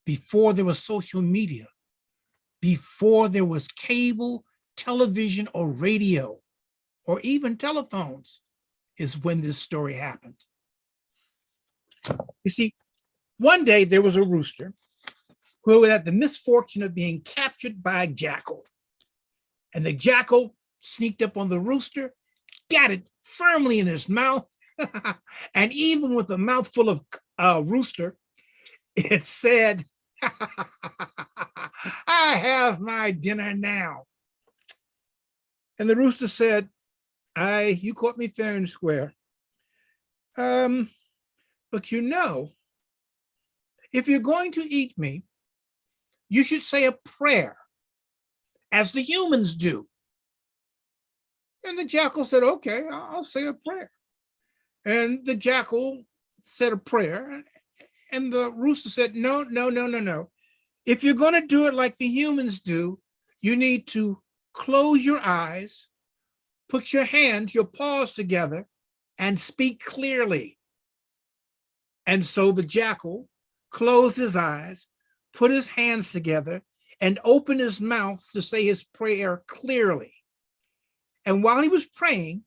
before there was social media, before there was cable television or radio or even telephones is when this story happened. You see, one day there was a rooster who had the misfortune of being captured by a jackal. And the jackal sneaked up on the rooster, got it firmly in his mouth, and even with a mouthful of rooster, it said, I have my dinner now. And the rooster said, you caught me fair and square. But you know, if you're going to eat me, you should say a prayer, as the humans do. And the jackal said, okay, I'll say a prayer. And the jackal said a prayer, and the rooster said, no. If you're going to do it like the humans do, you need to close your eyes, put your hands, your paws together, and speak clearly. And so the jackal closed his eyes, put his hands together, and opened his mouth to say his prayer clearly. And while he was praying,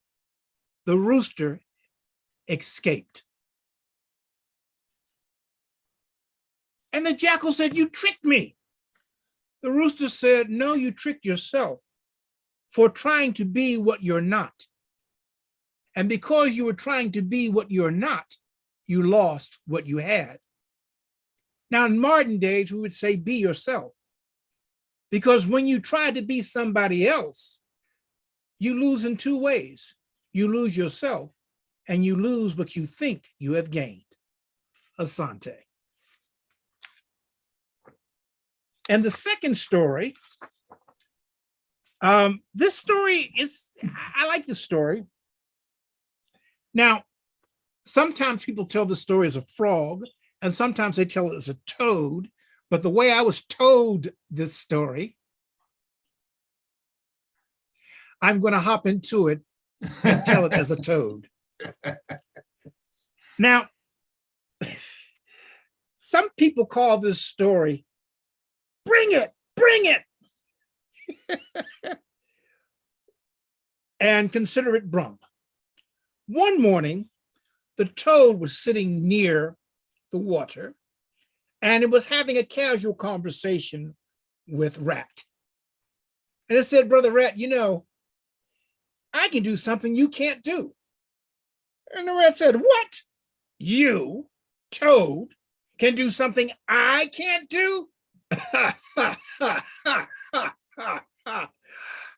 the rooster escaped. And the jackal said, you tricked me. The rooster said, no, you tricked yourself for trying to be what you're not. And because you were trying to be what you're not, you lost what you had. Now, in modern days, we would say be yourself. Because when you try to be somebody else, you lose in two ways. You lose yourself, and you lose what you think you have gained. Asante. And the second story, this story is, I like the story. Now, sometimes people tell the story as a frog, and sometimes they tell it as a toad, but the way I was told this story, I'm going to hop into it and tell it as a toad. Now, some people call this story, bring it, and consider it brung. One morning, the toad was sitting near the water, and it was having a casual conversation with Rat. And it said, Brother Rat, you know, I can do something you can't do. And the rat said, what? You, Toad, can do something I can't do?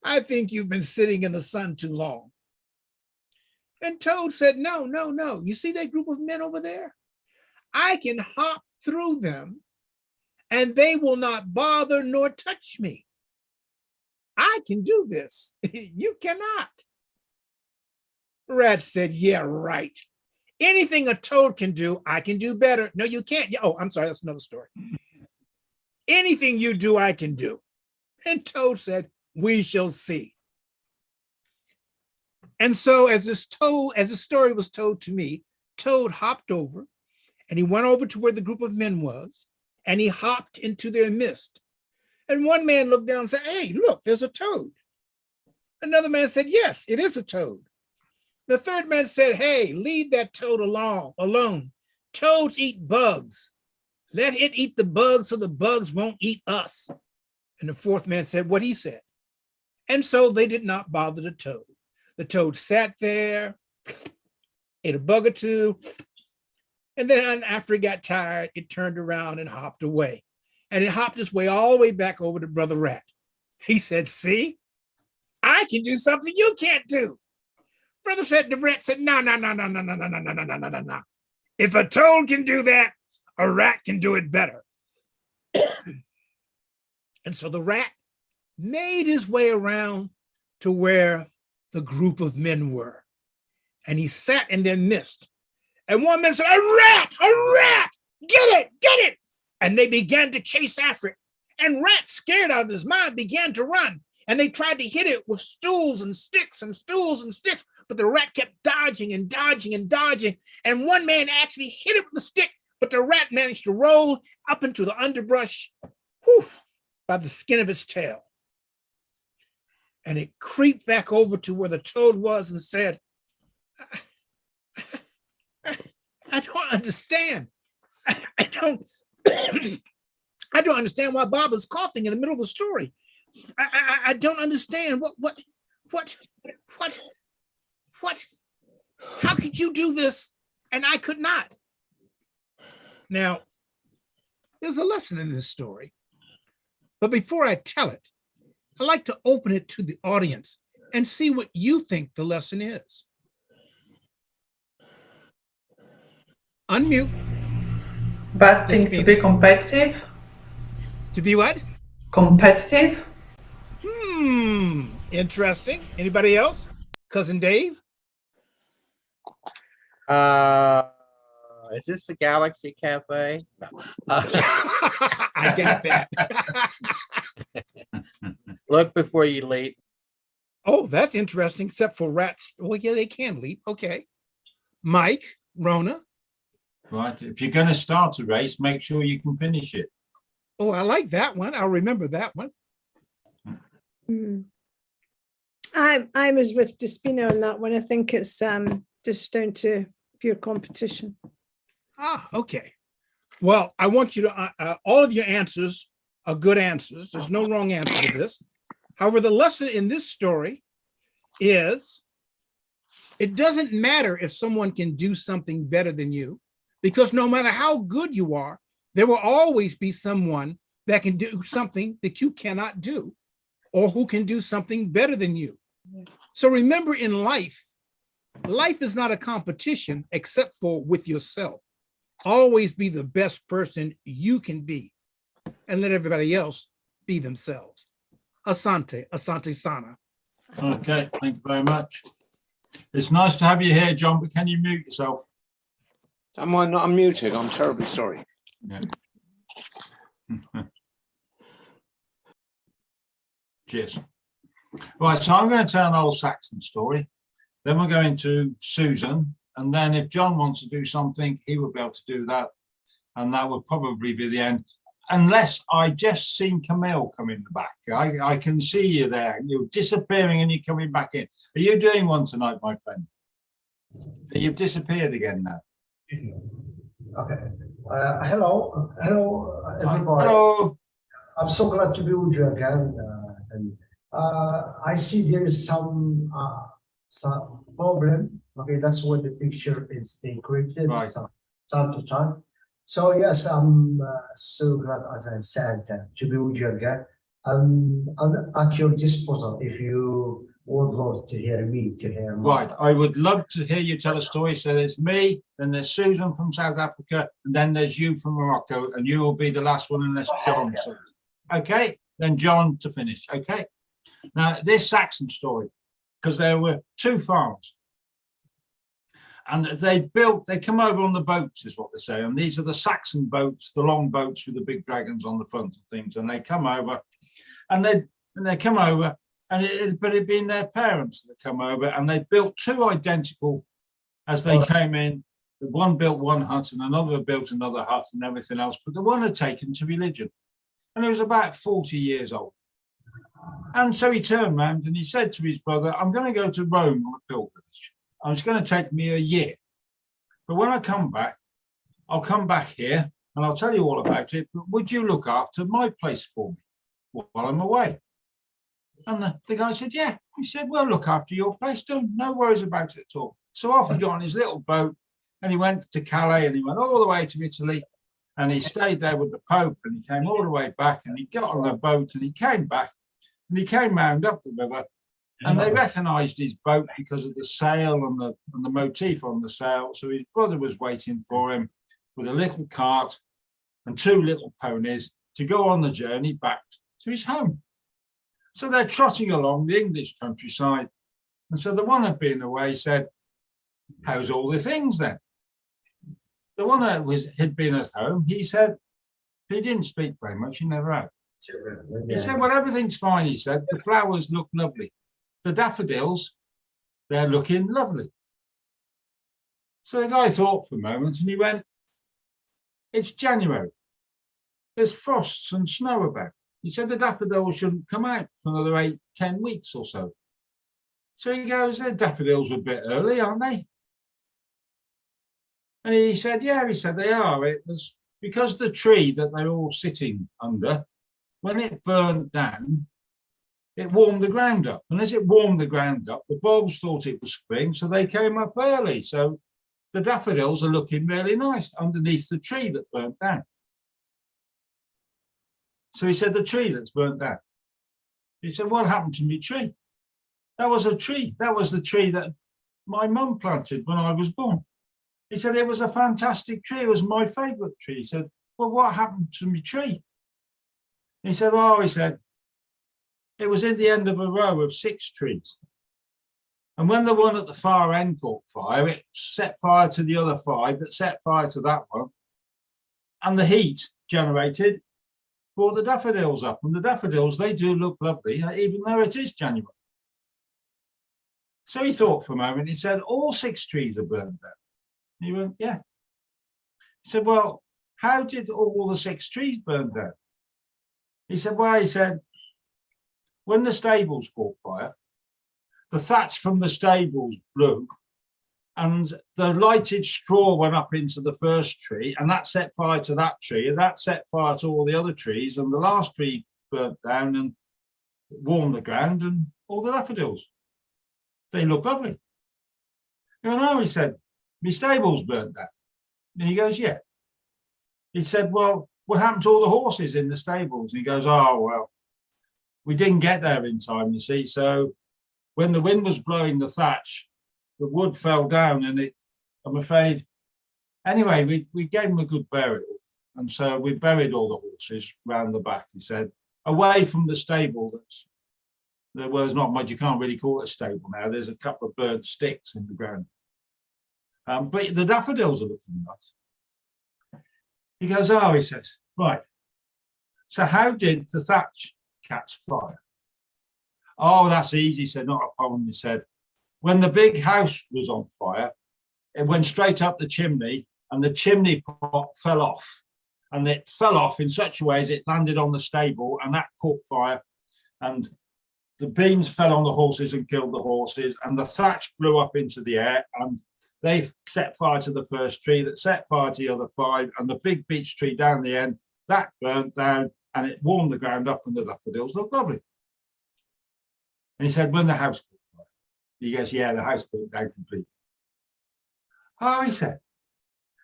I think you've been sitting in the sun too long. And Toad said, no. You see that group of men over there? I can hop through them and they will not bother nor touch me. I can do this. You cannot. Rat said, yeah, right. Anything a toad can do, I can do better. No, you can't. Oh, I'm sorry, that's another story. Anything you do, I can do. And Toad said, we shall see. And so as the story was told to me, Toad hopped over and he went over to where the group of men was and he hopped into their midst. And one man looked down and said, hey, look, there's a toad. Another man said, yes, it is a toad. The third man said, hey, leave that toad alone. Toads eat bugs. Let it eat the bugs so the bugs won't eat us. And the fourth man said what he said. And so they did not bother the toad. The toad sat there, ate a bug or two, and then after it got tired, it turned around and hopped away. And it hopped its way all the way back over to Brother Rat. He said, see, I can do something you can't do. Brother Rat said, no. If a toad can do that, a rat can do it better. And so the rat made his way around to where the group of men were. And he sat in their midst. And one man said, a rat, get it. And they began to chase after it. And Rat, scared out of his mind, began to run. And they tried to hit it with stools and sticks. But the rat kept dodging. And one man actually hit it with the stick, but the rat managed to roll up into the underbrush, by the skin of its tail. and it creeped back over to where the toad was and said, I don't understand. I don't I don't understand why Bob is coughing in the middle of the story. I don't understand what, how could you do this and I could not? Now, there's a lesson in this story, but before I tell it, I'd like to open it to the audience and see what you think the lesson is. Unmute. Bad thing to be competitive. To be what? Competitive. Interesting. Anybody else? Cousin Dave? Is this the Galaxy Cafe? No. I get that. Look before you leap. Oh, that's interesting, except for rats. Well, yeah, they can leap. Okay. Mike, Rona. Right. If you're going to start a race, make sure you can finish it. Oh, I like that one. I'll remember that one. I was with Despina on that one. I think it's just down to pure competition. Ah, okay. Well, I want you to, all of your answers are good answers. There's no wrong answer to this. However, the lesson in this story is it doesn't matter if someone can do something better than you, because no matter how good you are, there will always be someone that can do something that you cannot do, or who can do something better than you. So remember, in life is not a competition except for with yourself. Always be the best person you can be and let everybody else be themselves. Asante, asante sana. Okay, thank you very much. It's nice to have you here, John, but can you mute yourself? Am I not unmuted? I'm terribly sorry. Yeah. Cheers. Right, so I'm going to tell an old Saxon story. Then we're going to Susan. And then if John wants to do something, he will be able to do that. And that will probably be the end. Unless I just seen Camille come in the back. I can see you there. You're disappearing and you're coming back in. Are you doing one tonight, my friend? You've disappeared again now. Okay. Hello, everybody. Hello. I'm so glad to be with you again. I see there is some problem. Okay, that's what the picture is encrypted Right. time to time. So yes, I'm so glad, as I said, to be with you again. I'm at your disposal if you would love to hear me, to hear more. Right, I would love to hear you tell a story. So there's me, then there's Susan from South Africa, and then there's you from Morocco, and you will be the last one unless John says. Okay, then John to finish. Okay. Now this Saxon story, because there were two farms, and they come over on the boats, is what they say, and these are the Saxon boats, the long boats with the big dragons on the front and things, and they come over, and they come over. But it'd been their parents that come over, and they built two identical as they came in. The one built one hut and another built another hut and everything else, but the one had taken to religion. And he was about 40 years old. And so he turned around and he said to his brother, I'm going to go to Rome on a pilgrimage. It's going to take me a year. But when I come back, I'll come back here and I'll tell you all about it. But would you look after my place for me while I'm away? And the guy said, yeah. He said, well, look after your place. No worries about it at all. So off he got on his little boat and he went to Calais and he went all the way to Italy and he stayed there with the Pope and he came all the way back and he got on the boat and he came back and he came round up the river and they recognized his boat because of the sail and the motif on the sail. So his brother was waiting for him with a little cart and two little ponies to go on the journey back to his home. So they're trotting along the English countryside. And so the one who had been away said, how's all the things then? The one that had been at home, he said, he didn't speak very much, he never had. He said, well, everything's fine, he said. The flowers look lovely. The daffodils, they're looking lovely. So the guy thought for a moment and he went, it's January. There's frosts and snow about. He said the daffodils shouldn't come out for another 8-10 10 weeks or so. So he goes, the daffodils are a bit early, aren't they? And he said, yeah, he said, they are. It was because the tree that they're all sitting under, when it burnt down, it warmed the ground up. And as it warmed the ground up, the bulbs thought it was spring, so they came up early. So the daffodils are looking really nice underneath the tree that burnt down. So he said, the tree that's burnt down. He said, what happened to my tree? That was a tree. That was the tree that my mum planted when I was born. He said, it was a fantastic tree. It was my favourite tree. He said, well, what happened to my tree? He said, oh, he said, it was in the end of a row of 6 trees. And when the one at the far end caught fire, it set fire to the other 5 that set fire to that one. And the heat generated brought the daffodils up. And the daffodils, they do look lovely, even though it is January. So he thought for a moment, he said, all 6 trees are burned down. He went, yeah. He said, well, how did all the 6 trees burn down? He said, well, he said, when the stables caught fire, the thatch from the stables blew and the lighted straw went up into the first tree and that set fire to that tree and that set fire to all the other trees and the last tree burnt down and warmed the ground and all the daffodils. They look lovely. You know, he said, my stables burnt down. And he goes, yeah. He said, well, what happened to all the horses in the stables? And he goes, oh, well, we didn't get there in time, you see. So when the wind was blowing the thatch, the wood fell down and it, I'm afraid, anyway, we gave him a good burial. And so we buried all the horses round the back, he said, away from the stable. There was not much, you can't really call it a stable now. There's a couple of burnt sticks in the ground. But the daffodils are looking nice. He goes, oh, he says, right. So how did the thatch catch fire? Oh, that's easy, he said, not a problem, he said. When the big house was on fire, it went straight up the chimney and the chimney pot fell off. And it fell off in such a way as it landed on the stable and that caught fire. And the beams fell on the horses and killed the horses and the thatch blew up into the air and they set fire to the first tree that set fire to the other 5 and the big beech tree down the end, that burnt down and it warmed the ground up and the daffodils looked lovely. And he said, when the house caught fire, he goes, yeah, the house burnt down completely. Oh, he said,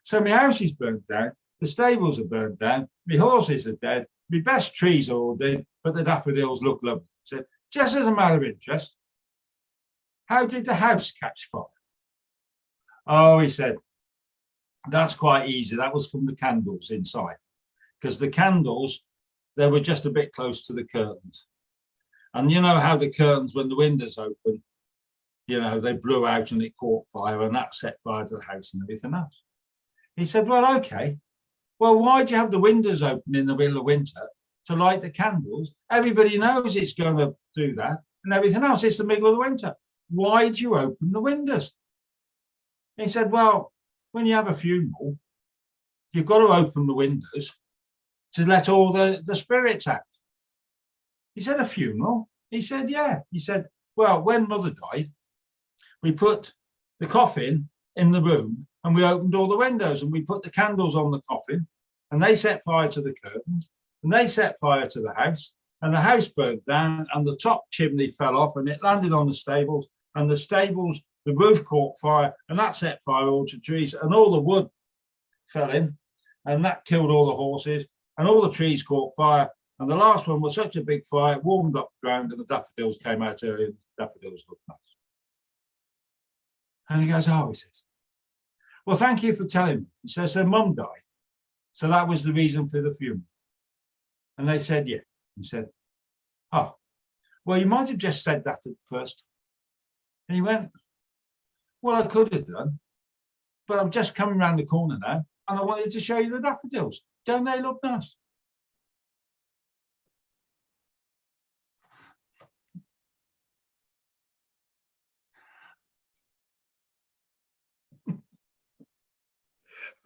so my house is burnt down, the stables are burnt down, my horses are dead, my best trees are all dead, but the daffodils look lovely. He said, just as a matter of interest, how did the house catch fire? Oh, he said, that's quite easy. That was from the candles inside, because the candles, they were just a bit close to the curtains. And you know how the curtains, when the windows open, you know, they blew out and it caught fire and that set fire to the house and everything else. He said, well, okay. Well, why do you have the windows open in the middle of winter to light the candles? Everybody knows it's going to do that and everything else. It's the middle of the winter. Why do you open the windows? He said, well, when you have a funeral, you've got to open the windows to let all the spirits out. He said, a funeral? He said, yeah. He said, well, when Mother died, we put the coffin in the room and we opened all the windows and we put the candles on the coffin and they set fire to the curtains and they set fire to the house and the house burnt down and the top chimney fell off and it landed on the stables and the stables, the roof caught fire and that set fire all to trees and all the wood fell in and that killed all the horses and all the trees caught fire. And the last one was such a big fire, it warmed up the ground and the daffodils came out early and the daffodils looked nice. And he goes, oh, he says, well, thank you for telling me. He says, their mum died. So that was the reason for the funeral. And they said, yeah. He said, oh, well, you might have just said that at first. And he went, well, I could have done, but I'm just coming around the corner now and I wanted to show you the daffodils. Don't they look nice?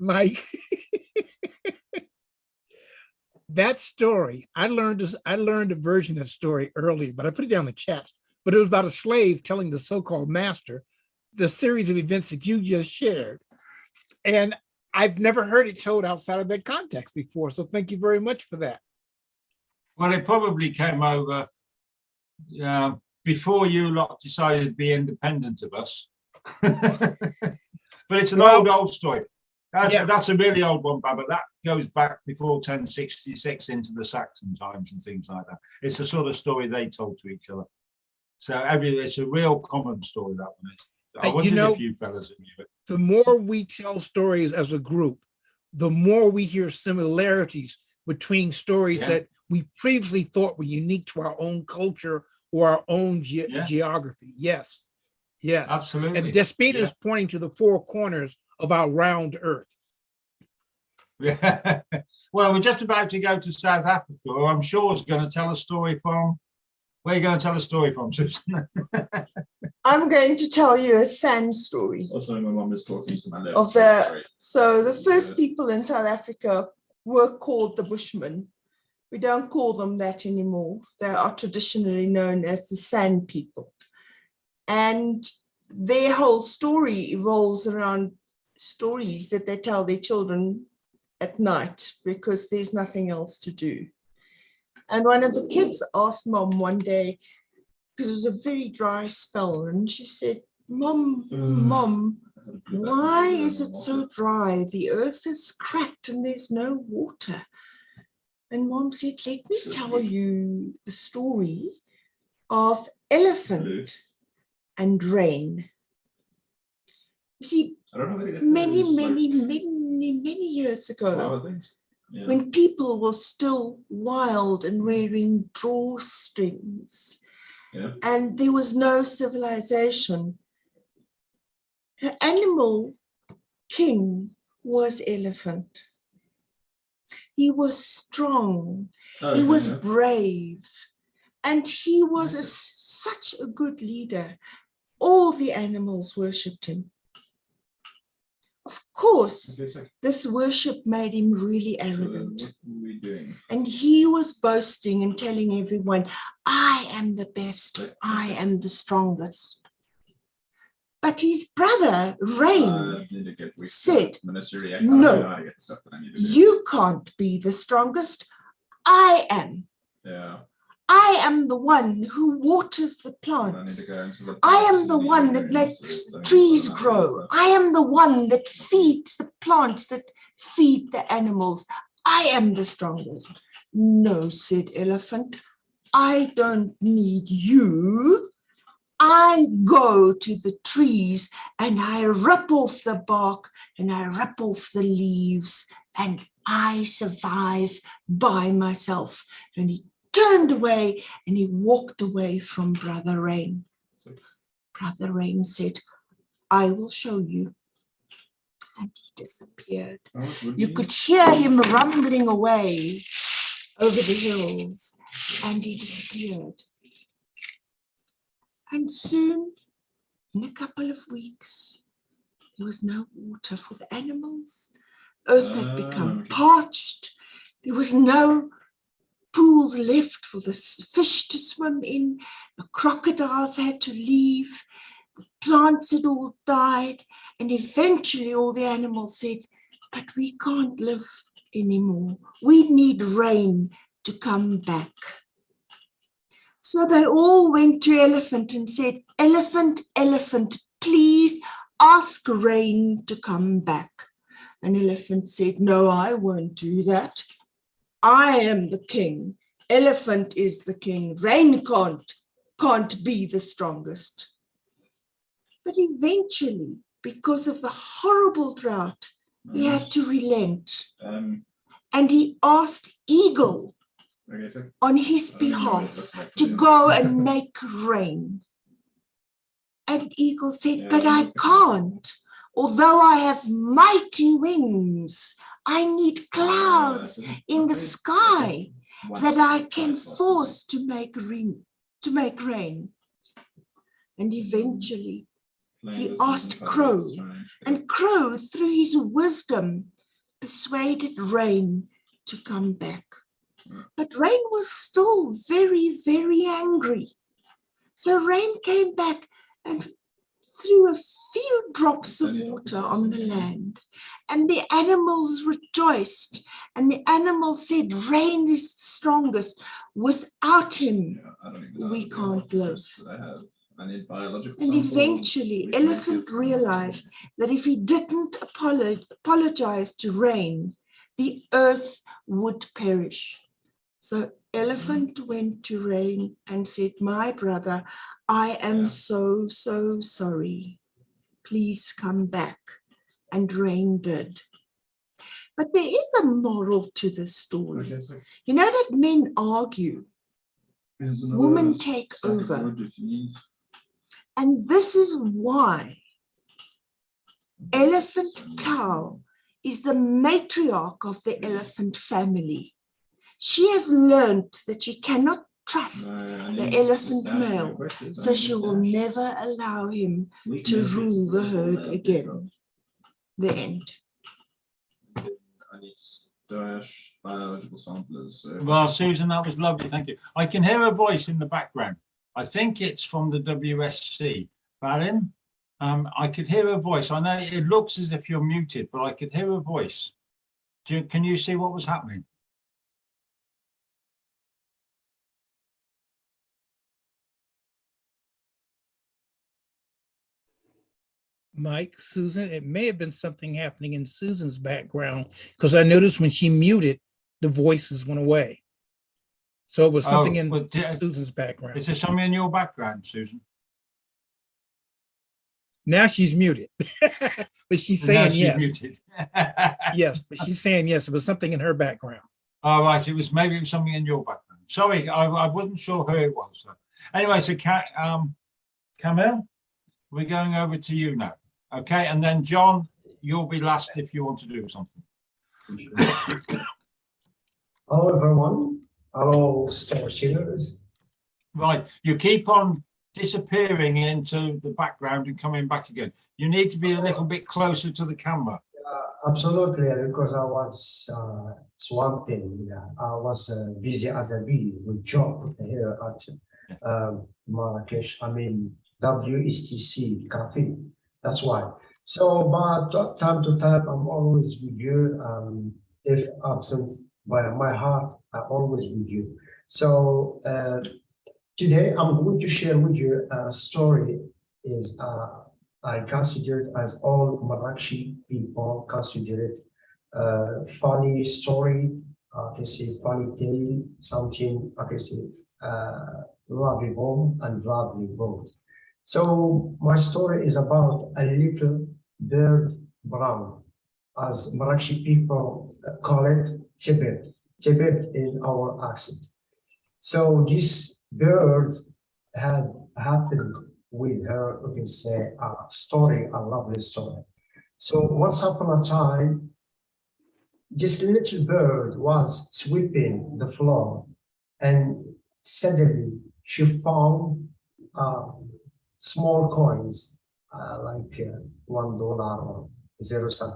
Mike, that story, I learned a version of that story earlier, but I put it down in the chat. But it was about a slave telling the so-called master the series of events that you just shared. And I've never heard it told outside of that context before. So thank you very much for that. Well, it probably came over before you lot decided to be independent of us. But it's an old story. That's a really old one, but that goes back before 1066 into the Saxon times and things like that. It's the sort of story they told to each other. So it's a real common story, that one is. I wondered if you fellas knew it. The more we tell stories as a group, the more we hear similarities between stories that we previously thought were unique to our own culture or our own geography. Yes, yes. Absolutely. And Despina is pointing to the four corners of our round earth. Yeah. Well, we're just about to go to South Africa. I'm sure it's going to tell a story from. Where are you going to tell a story from, Susan? I'm going to tell you a sand story. Also, my mom is talking to my left. Of so the first people in South Africa were called the Bushmen. We don't call them that anymore. They are traditionally known as the Sand People. And their whole story evolves around stories that they tell their children at night because there's nothing else to do. And one of the kids asked Mom one day, because it was a very dry spell, and she said, Mom, why is it so dry? The earth is cracked and there's no water. And Mom said, let me tell you the story of elephant and rain. You see, many years ago, when people were still wild and wearing drawstrings, and there was no civilization, the animal king was elephant. He was strong, he was brave, and he was such a good leader. All the animals worshipped him. Of course, this worship made him really arrogant. So what were we doing? And he was boasting and telling everyone, I am the best, I am the strongest. But his brother, Rain, said, no, you can't be the strongest. I am. I am the one who waters the plants. I am the one that makes trees grow. I am the one that feeds the plants, that feed the animals. I am the strongest. No, said Elephant, I don't need you. I go to the trees and I rip off the bark and I rip off the leaves and I survive by myself. And he turned away and he walked away from Brother Rain. Brother Rain said, I will show you. And he disappeared. You could hear him rumbling away over the hills and he disappeared. And soon, in a couple of weeks, there was no water for the animals. Earth had become parched. There was no pools left for the fish to swim in. The crocodiles had to leave. The plants had all died. And eventually all the animals said, but we can't live anymore. We need rain to come back. So they all went to Elephant and said, Elephant, Elephant, please ask rain to come back. And Elephant said, no, I won't do that. I am the king. Elephant is the king. Rain can't be the strongest. But eventually, because of the horrible drought, he had to relent. And he asked Eagle on his behalf to go and make rain. And Eagle said, but I can't. Although I have mighty wings, I need clouds in the sky that I can force to make rain. And eventually he asked Crow, and Crow, through his wisdom, persuaded rain to come back. But Rain was still very, very angry. So Rain came back and threw a few drops of water on the land, and the animals rejoiced, and the animals said, Rain is the strongest. Without him, we can't live. And eventually, Elephant realized that if he didn't apologize to Rain, the earth would perish. So Elephant went to Rain and said, my brother, I am so, so sorry. Please come back. And Rain did. But there is a moral to this story. You know that men argue, women take over. And this is why Elephant Cow is the matriarch of the elephant family. She has learned that she cannot trust the elephant male, so she will never allow him to rule the herd again. The end. I need to biological samplers. Well, Susan, that was lovely. Thank you. I can hear a voice in the background. I think it's from the WSC. Balin, I could hear a voice. I know it looks as if you're muted, but I could hear a voice. Can you see what was happening? Mike, Susan, it may have been something happening in Susan's background, because I noticed when she muted, the voices went away. So it was something in Susan's background. Is there something in your background, Susan? Now she's muted, but she's saying yes. Muted. Yes, but she's saying yes. It was something in her background. All right, maybe it was something in your background. Sorry, I wasn't sure who it was. Anyway, so Camille, we're going over to you now. Okay, and then John, you'll be last if you want to do something. Hello, everyone. Hello, storytellers. Right, you keep on disappearing into the background and coming back again. You need to be a little bit closer to the camera. Absolutely, because I was swamping. I was busy as a bee with job here at Marrakesh. I mean, WSTC Cafe. That's why. So, but time to time, I'm always with you. If absent by my heart, I'm always with you. So today, I'm going to share with you a story. Is I consider it as all Marrakeshi people consider it funny story. I can say funny tale, something I can say lovable and lovely both. So my story is about a little bird brown, as Marrakeshi people call it, Tibet. Tibet in our accent. So this bird had happened with her, we can say, a story, a lovely story. So once upon a time, this little bird was sweeping the floor, and suddenly she found small coins, like $1 or 0 cent.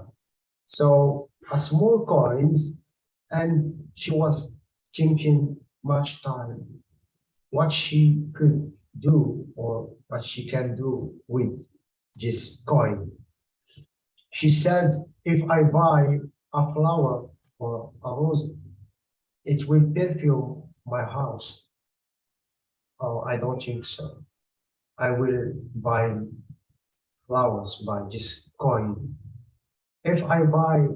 So a small coins, and she was thinking much time what she could do or what she can do with this coin. She said, if I buy a flower or a rose, it will perfume my house. Oh, I don't think so. I will buy flowers by this coin. If I buy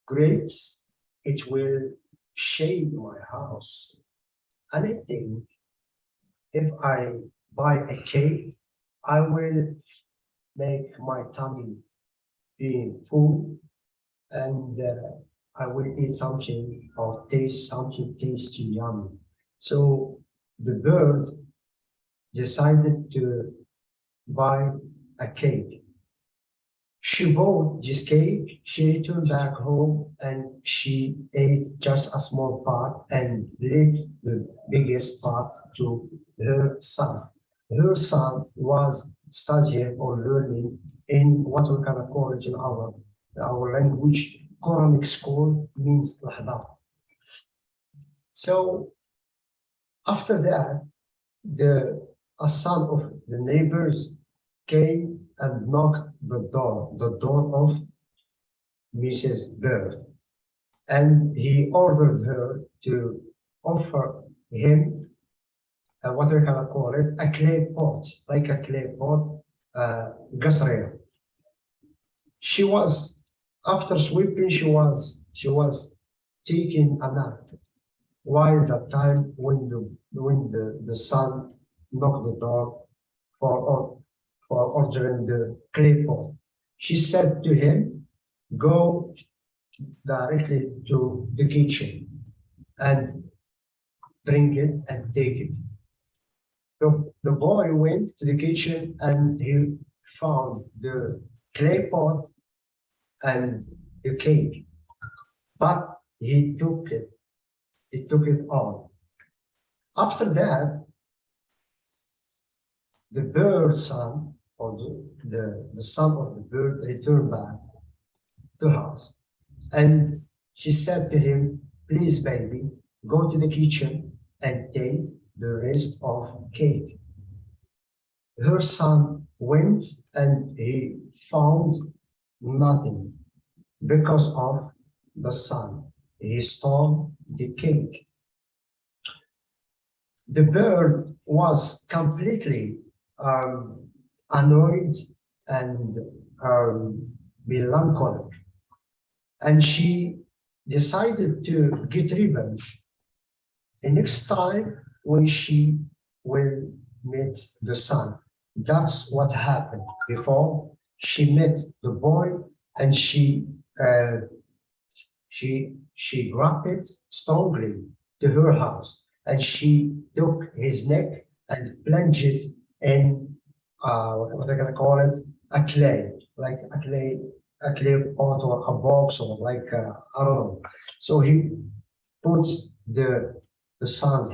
grapes, it will shade my house. And I think if I buy a cake, I will make my tummy being full, and I will eat something or taste something tasty, yummy. So the bird decided to buy a cake. She bought this cake, she returned back home, and she ate just a small part and left the biggest part to her son. Her son was studying or learning in what we can call it in our language, Quranic school means Lahdar. So after that, a son of the neighbors came and knocked the door of Mrs. Bird, and he ordered her to offer him what we can call it, a clay pot, like a clay pot, gasraya. She was, after sweeping, she was taking a nap, while the time when the son knocked the door for ordering the clay pot. She said to him, go directly to the kitchen and bring it and take it. The boy went to the kitchen and he found the clay pot and the cake, but he took it all. After that, the bird son, or the son of the bird, returned back to the house. And she said to him, please, baby, go to the kitchen and take the rest of cake. Her son went and he found nothing because of the son. He stole the cake. The bird was completely annoyed and melancholic, and she decided to get revenge. And next time when she will meet the son, that's what happened before. She met the boy and she grabbed it strongly to her house, and she took his neck and plunged it in what they're gonna call it, a clay, like a clay pot or a box, or like I don't know. So he puts the son.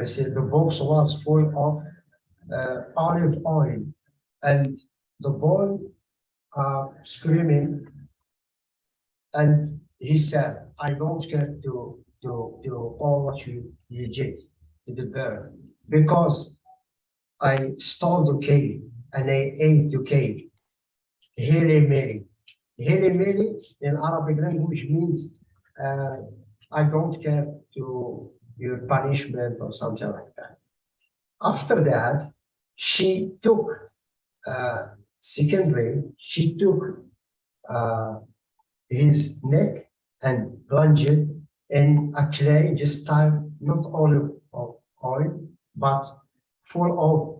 I said the box was full of olive oil, and the boy screaming, and he said, I don't care to all what you did to the bird, because I stole the cake and I ate the cake. Hili Mili. Hili Mili in Arabic language means I don't care to your punishment or something like that. After that, she took, secondly, she took his neck and plunged it in a clay, this time not olive oil, but full of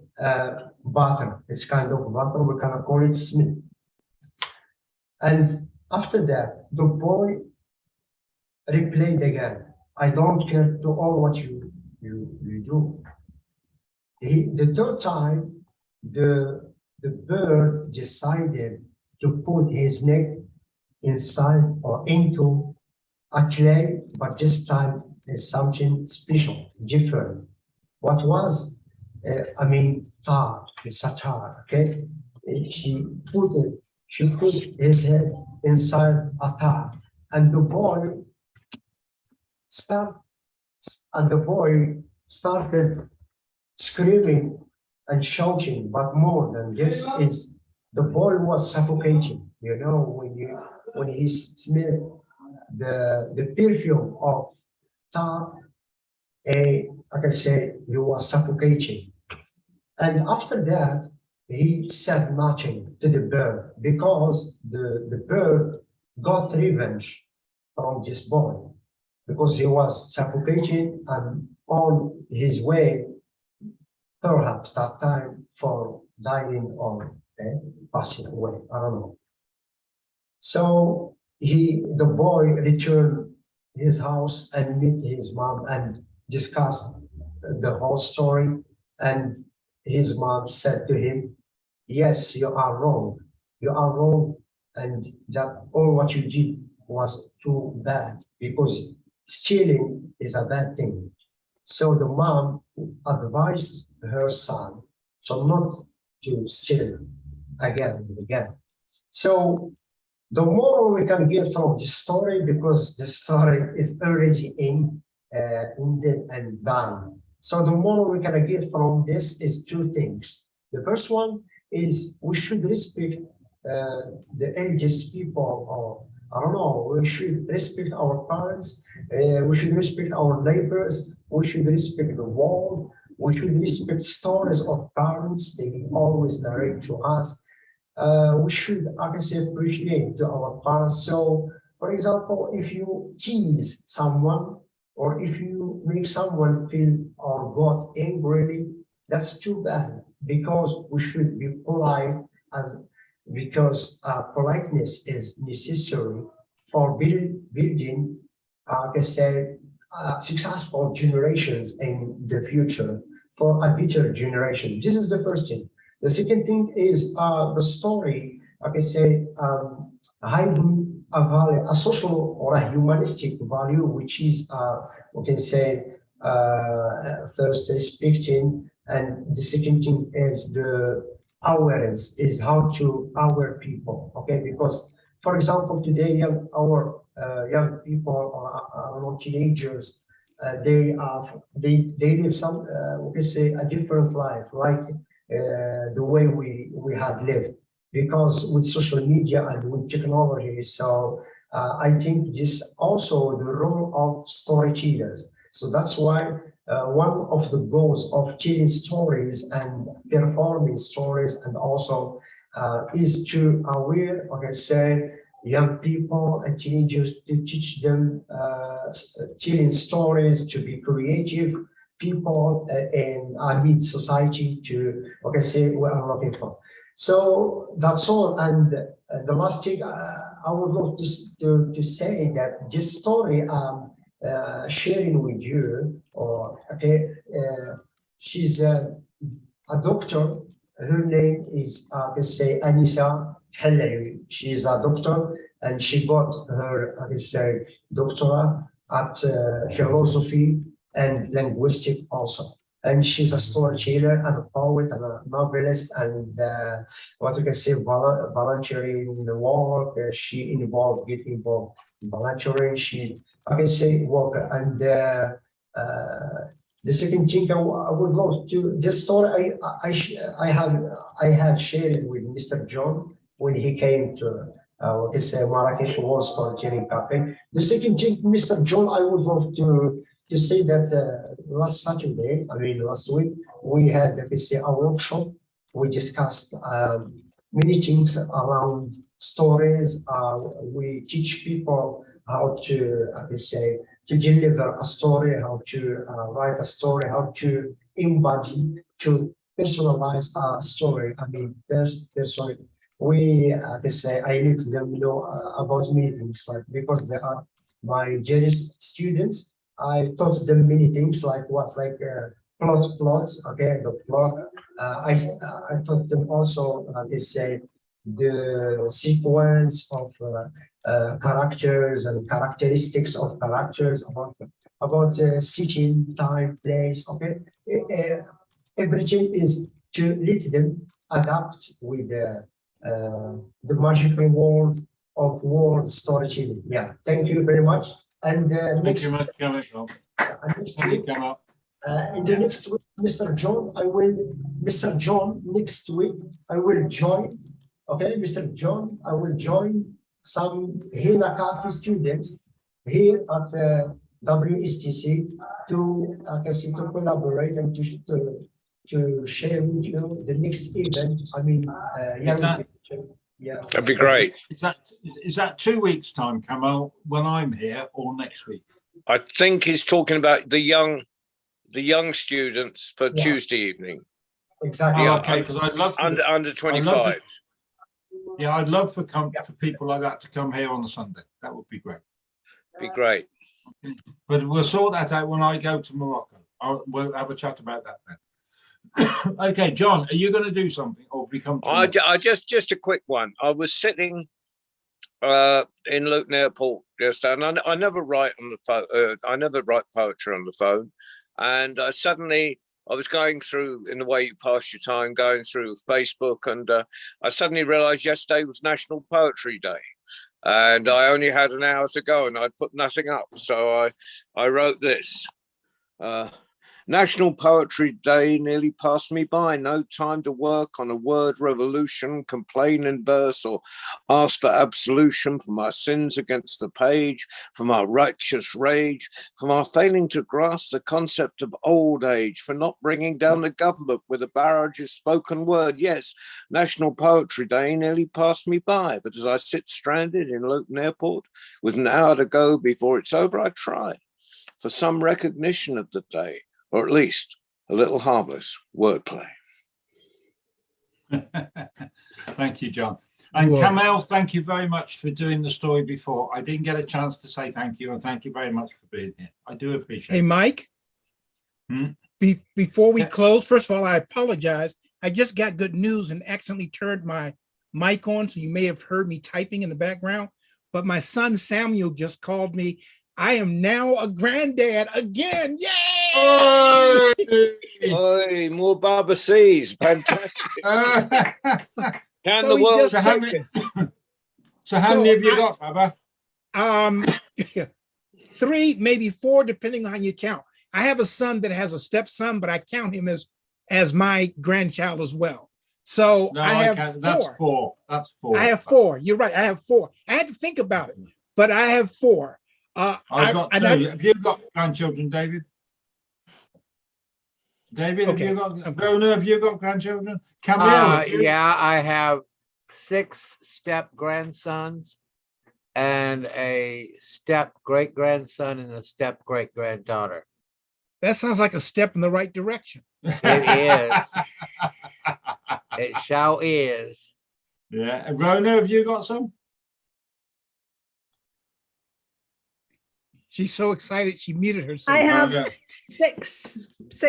butter. It's kind of butter, we can call it smith. And after that, the boy replayed again. I don't care to all what you do. The third time, the bird decided to put his neck inside or into a clay, but this time is something special, different. What was, tar, it's a tar, okay? She put his head inside a tar, and the boy started screaming and shouting, but more than this, the boy was suffocating. You know, when he smelled the perfume of tar, I can say he was suffocating. And after that, he said nothing to the bird, because the bird got revenge from this boy, because he was suffocating and on his way, perhaps that time, for dying or passing away, I don't know. So the boy returned his house and met his mom and discussed the whole story, and his mom said to him, yes, you are wrong, and that all what you did was too bad, because stealing is a bad thing. So the mom advised her son so not to steal again and again. So The moral we can get from this story, because the story is already ended and done. So the moral we can get from this is two things. The first one is we should respect the ageist people, or I don't know, we should respect our parents, we should respect our neighbors, we should respect the world, we should respect stories of parents, they always narrate to us. We should, I can say, appreciate our parents. So, for example, if you tease someone, or if you make someone feel or got angry, that's too bad, because we should be polite, because politeness is necessary for building, I can say, successful generations in the future, for a better generation. This is the first thing. The second thing is the story, I can say, hiding a value, a social or a humanistic value, which is, we can say, first respecting, and the second thing is the awareness, is how to aware people, okay? Because, for example, today our young people, or teenagers, they live some, we can say, a different life, like the way we had lived, because with social media and with technology. So I think this also the role of storytellers. So that's why one of the goals of telling stories and performing stories, and also is to aware, like I said, young people and teenagers, to teach them telling stories, to be creative people in society, to, like I say, we are looking for. So that's all. And the last thing I would love to say that this story sharing with you, or okay, she's a doctor. Her name is, let's say, Anissa Helawi. She's a doctor, and she got her, let's say, doctorate at philosophy and linguistics also. And she's a storyteller and a poet and a novelist, and what you can say, volunteering work. She get involved in volunteering. She, I can say, work. And the second thing I would love to, this story I have shared it with Mr. John when he came to Marrakesh World Storytelling Cafe. The second thing, Mr. John, I would love to say that last Saturday, last week, we had, let's say, a workshop. We discussed many things around stories. We teach people how to, let's say, to deliver a story, how to write a story, how to embody, to personalize a story. Personally, we, let's say, I let them know about many things, like, because they are my jurist students. I taught them many things, like what, like plots, okay, the plot. I taught them also, let's say, the sequence of characters and characteristics of characters, about setting, time, place, okay. Everything is to let them adapt with the magical world of world storytelling. Yeah, thank you very much. And Thank you much, next week, Mr. John, next week I will join. Okay, Mr. John, I will join some Hina Cafe students here at WSTC to, to collaborate and to share with you the next event. Yeah, that'd be great. Is that 2 weeks' time, Kamal, when I'm here, or next week? I think he's talking about the young students for Tuesday evening. Exactly. Oh, okay, because I'd love under 25. Yeah, I'd love for people like that to come here on a Sunday. That would be great. Be great. But we'll sort that out when I go to Morocco. We'll have a chat about that then. Okay, John, are you going to do something or become? I just a quick one. I was sitting in Luton Airport yesterday, and I never write on the phone. I never write poetry on the phone, and suddenly I was going through, in the way you pass your time, going through Facebook, and I suddenly realized yesterday was National Poetry Day. And I only had an hour to go and I'd put nothing up. So I wrote this. National Poetry Day nearly passed me by. No time to work on a word revolution, complain in verse, or ask for absolution for my sins against the page, for my righteous rage, for my failing to grasp the concept of old age, for not bringing down the government with a barrage of spoken word. Yes, National Poetry Day nearly passed me by, but as I sit stranded in Luton Airport with an hour to go before it's over, I try for some recognition of the day, or at least a little harmless wordplay. Thank you, John. And Whoa. Kamel, thank you very much for doing the story before. I didn't get a chance to say thank you, and thank you very much for being here. I do appreciate Hey, it. Mike, before we close, first of all, I apologize. I just got good news and accidentally turned my mic on, so you may have heard me typing in the background. But my son Samuel just called me. I am now a granddad again. Yay! Oi, more Baba C's. Fantastic. Can So the he world just So how take many, it? so how many have you got, Baba? 3, maybe 4, depending on how you count. I have a son that has a stepson, but I count him as my grandchild as well. So No, I have can't. That's 4. That's 4. I have 4. You're right. I have 4. I had to think about it, but I have 4. I've got 2. Have you got grandchildren, David? David, Okay. have you got Rona, have you got grandchildren? Camille, have you? Yeah, I have 6 step grandsons and a step great grandson and a step great granddaughter. That sounds like a step in the right direction. It is. It sure is. Yeah. And Rona, have you got some? She's so excited she muted herself. I have Okay. six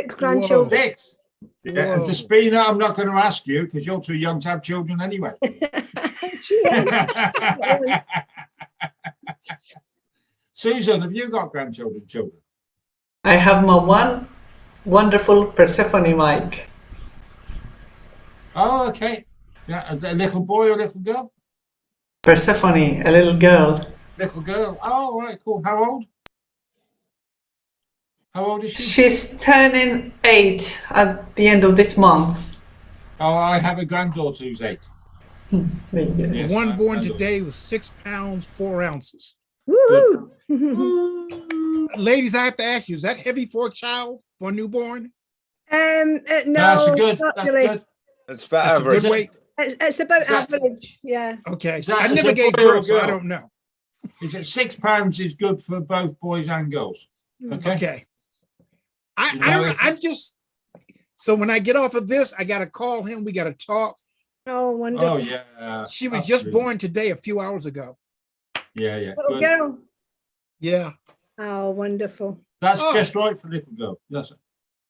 grandchildren. 6. Yeah, and Whoa. Despina, I'm not going to ask you because you're too young to have children anyway. Susan, have you got grandchildren, children? I have my one wonderful Persephone mic. Oh, okay. Yeah, a little boy or little girl? Persephone, a little girl. Little girl. Oh, right, cool. How old? How old is she? She's turning 8 at the end of this month. Oh, I have a granddaughter who's 8. There you go. Yes, One I- born I know. today was 6 pounds, 4 ounces. Woo! Ladies, I have to ask you, is that heavy for a child, for a newborn? No, That's good. not That's really. good. It's about That's a average. good weight. It's about Is that- average. Yeah. Okay. Is that- I is never it gave boy or birth, so I girl? don't know. Is it 6 pounds is good for both boys and girls? Okay. Okay. You know, I just, so when I get off of this, I got to call him. We got to talk. Oh, wonderful. Oh, yeah. She was just absolutely. born today, a few hours ago. Yeah, yeah. Little Good. girl. Yeah. Oh, wonderful. That's Oh. just right for little girl. That's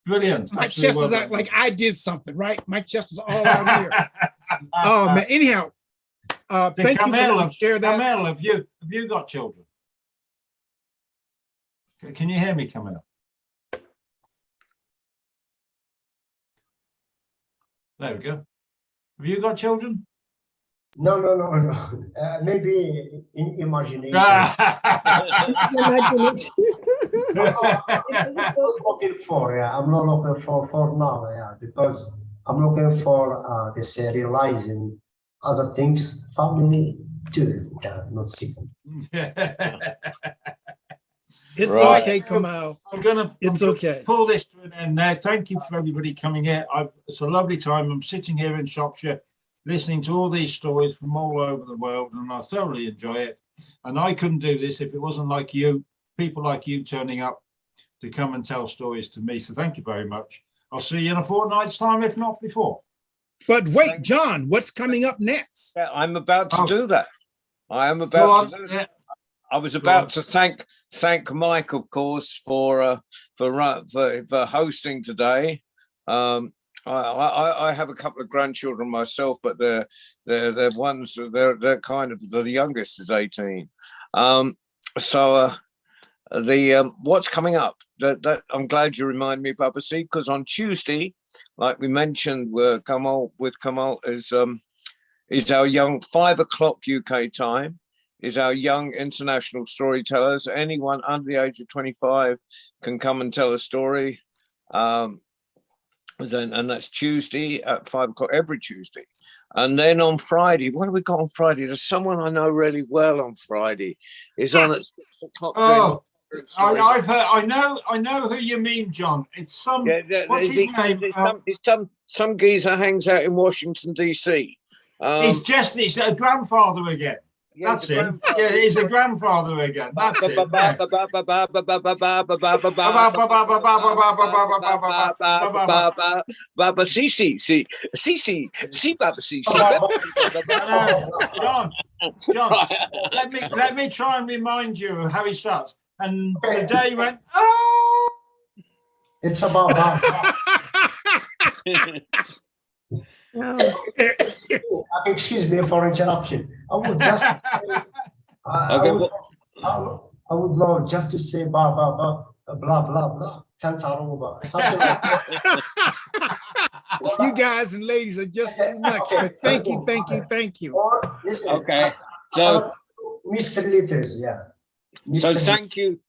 brilliant. My Absolutely chest well is done. out like I did something, right? My chest is all out here. Oh, man. Anyhow, thank you for Camille, letting me share that. Camille, have you got children? Can you hear me, Camille? There we go. Have you got children? No. Maybe in imagination. Imagination. I'm not looking for, yeah. I'm not looking for now, yeah, because I'm looking for this realizing other things, family too, yeah, not single. It's Right. okay, Kamal. I'm gonna It's okay. pull this to an end now. Thank you for everybody coming here. It's a lovely time. I'm sitting here in Shropshire, listening to all these stories from all over the world, and I thoroughly enjoy it. And I couldn't do this if it wasn't like you, people like you turning up to come and tell stories to me. So thank you very much. I'll see you in a fortnight's time, if not before. But wait, John, what's coming up next? Yeah, I'm about to Oh. do that. I am Go about on. to do that. Yeah. I was Go about on. to thank Mike, of course, for hosting today. I have a couple of grandchildren myself, but they're ones they're kind of the youngest is 18. So what's coming up. That I'm glad you remind me, Babasi, because on Tuesday, like we mentioned, Kamal is our young 5 o'clock UK time. Is our young international storytellers. Anyone under the age of 25 can come and tell a story. And that's Tuesday at 5 o'clock every Tuesday. And then on Friday, what do we got on Friday? There's someone I know really well on Friday. Is on at 6 o'clock. Oh, I've heard. I know who you mean, John. It's some. What's his name? It's some geezer hangs out in Washington DC. It's a grandfather again. That's him. Yeah, he's a grandfather again. That's it. Baba Sisi, Baba Sisi. John, let me try and remind you of how he starts. And the day went, oh! It's about excuse me for interruption. I would just I would love just to say blah blah blah Tantaruba. Something like that. You guys and ladies are just too much. But thank you. Or, listen, Okay. So Mr. Litters, yeah. So thank you,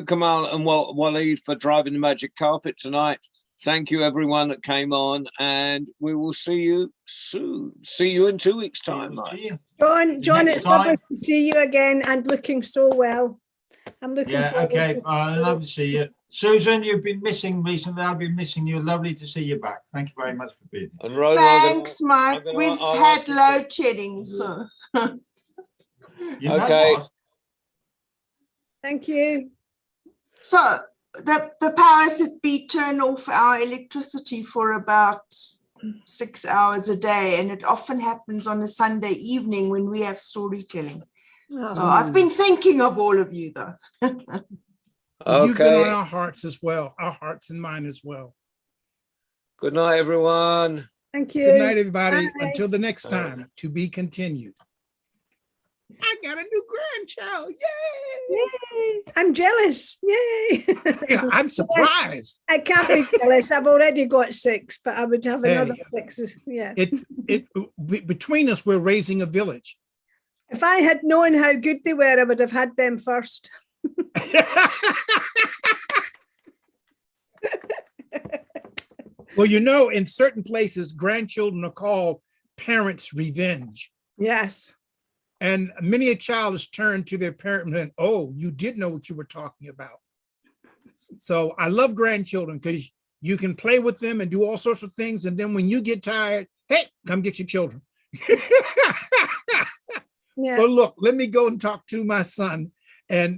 Kamal and Waleed, for driving the magic carpet tonight. Thank you, everyone that came on, and we will see you soon. See you in 2 weeks' time, mate. John, it's lovely to see you again and looking so well. I'm looking. Yeah, okay. I love to see you, Susan. You've been missing recently. I've been missing you. Lovely to see you back. Thank you very much for being here. And Rhoda, Thanks, Mike. We've had load shedding, so. Okay. Thank you. So the powers that be turn off our electricity for about 6 hours a day, and it often happens on a Sunday evening when we have storytelling. So I've been thinking of all of you, though. You've been on our hearts as well, our hearts and mine as well. Good night, everyone. Thank you. Good night, everybody. Bye. Until the next time, to be continued. I got a new grandchild. Yay! Yay! I'm jealous. Yay! Yeah, I'm surprised. I can't be jealous. I've already got 6, but I would have another 6. Yeah. Between us, we're raising a village. If I had known how good they were, I would have had them first. Well, you know, in certain places, grandchildren are called parents' revenge. Yes. And many a child has turned to their parent and, oh, you did know what you were talking about. So I love grandchildren because you can play with them and do all sorts of things. And then when you get tired, hey, come get your children. Yeah. Well, look, let me go and talk to my son. And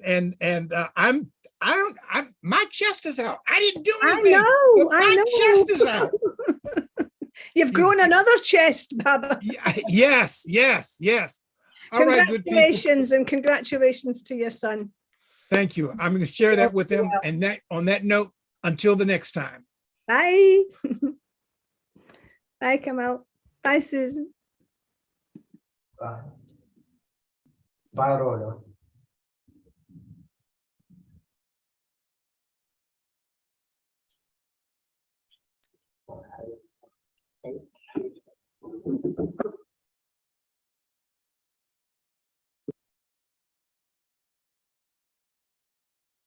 my chest is out. I didn't do anything. I know. My chest is out. You've grown another chest, Baba. Yes. All right, good people. Congratulations and congratulations to your son. Thank you. I'm going to share that with him. And on that note, until the next time. Bye. Bye, Kamal. Bye, Susan. Bye. Bye, Rhoda.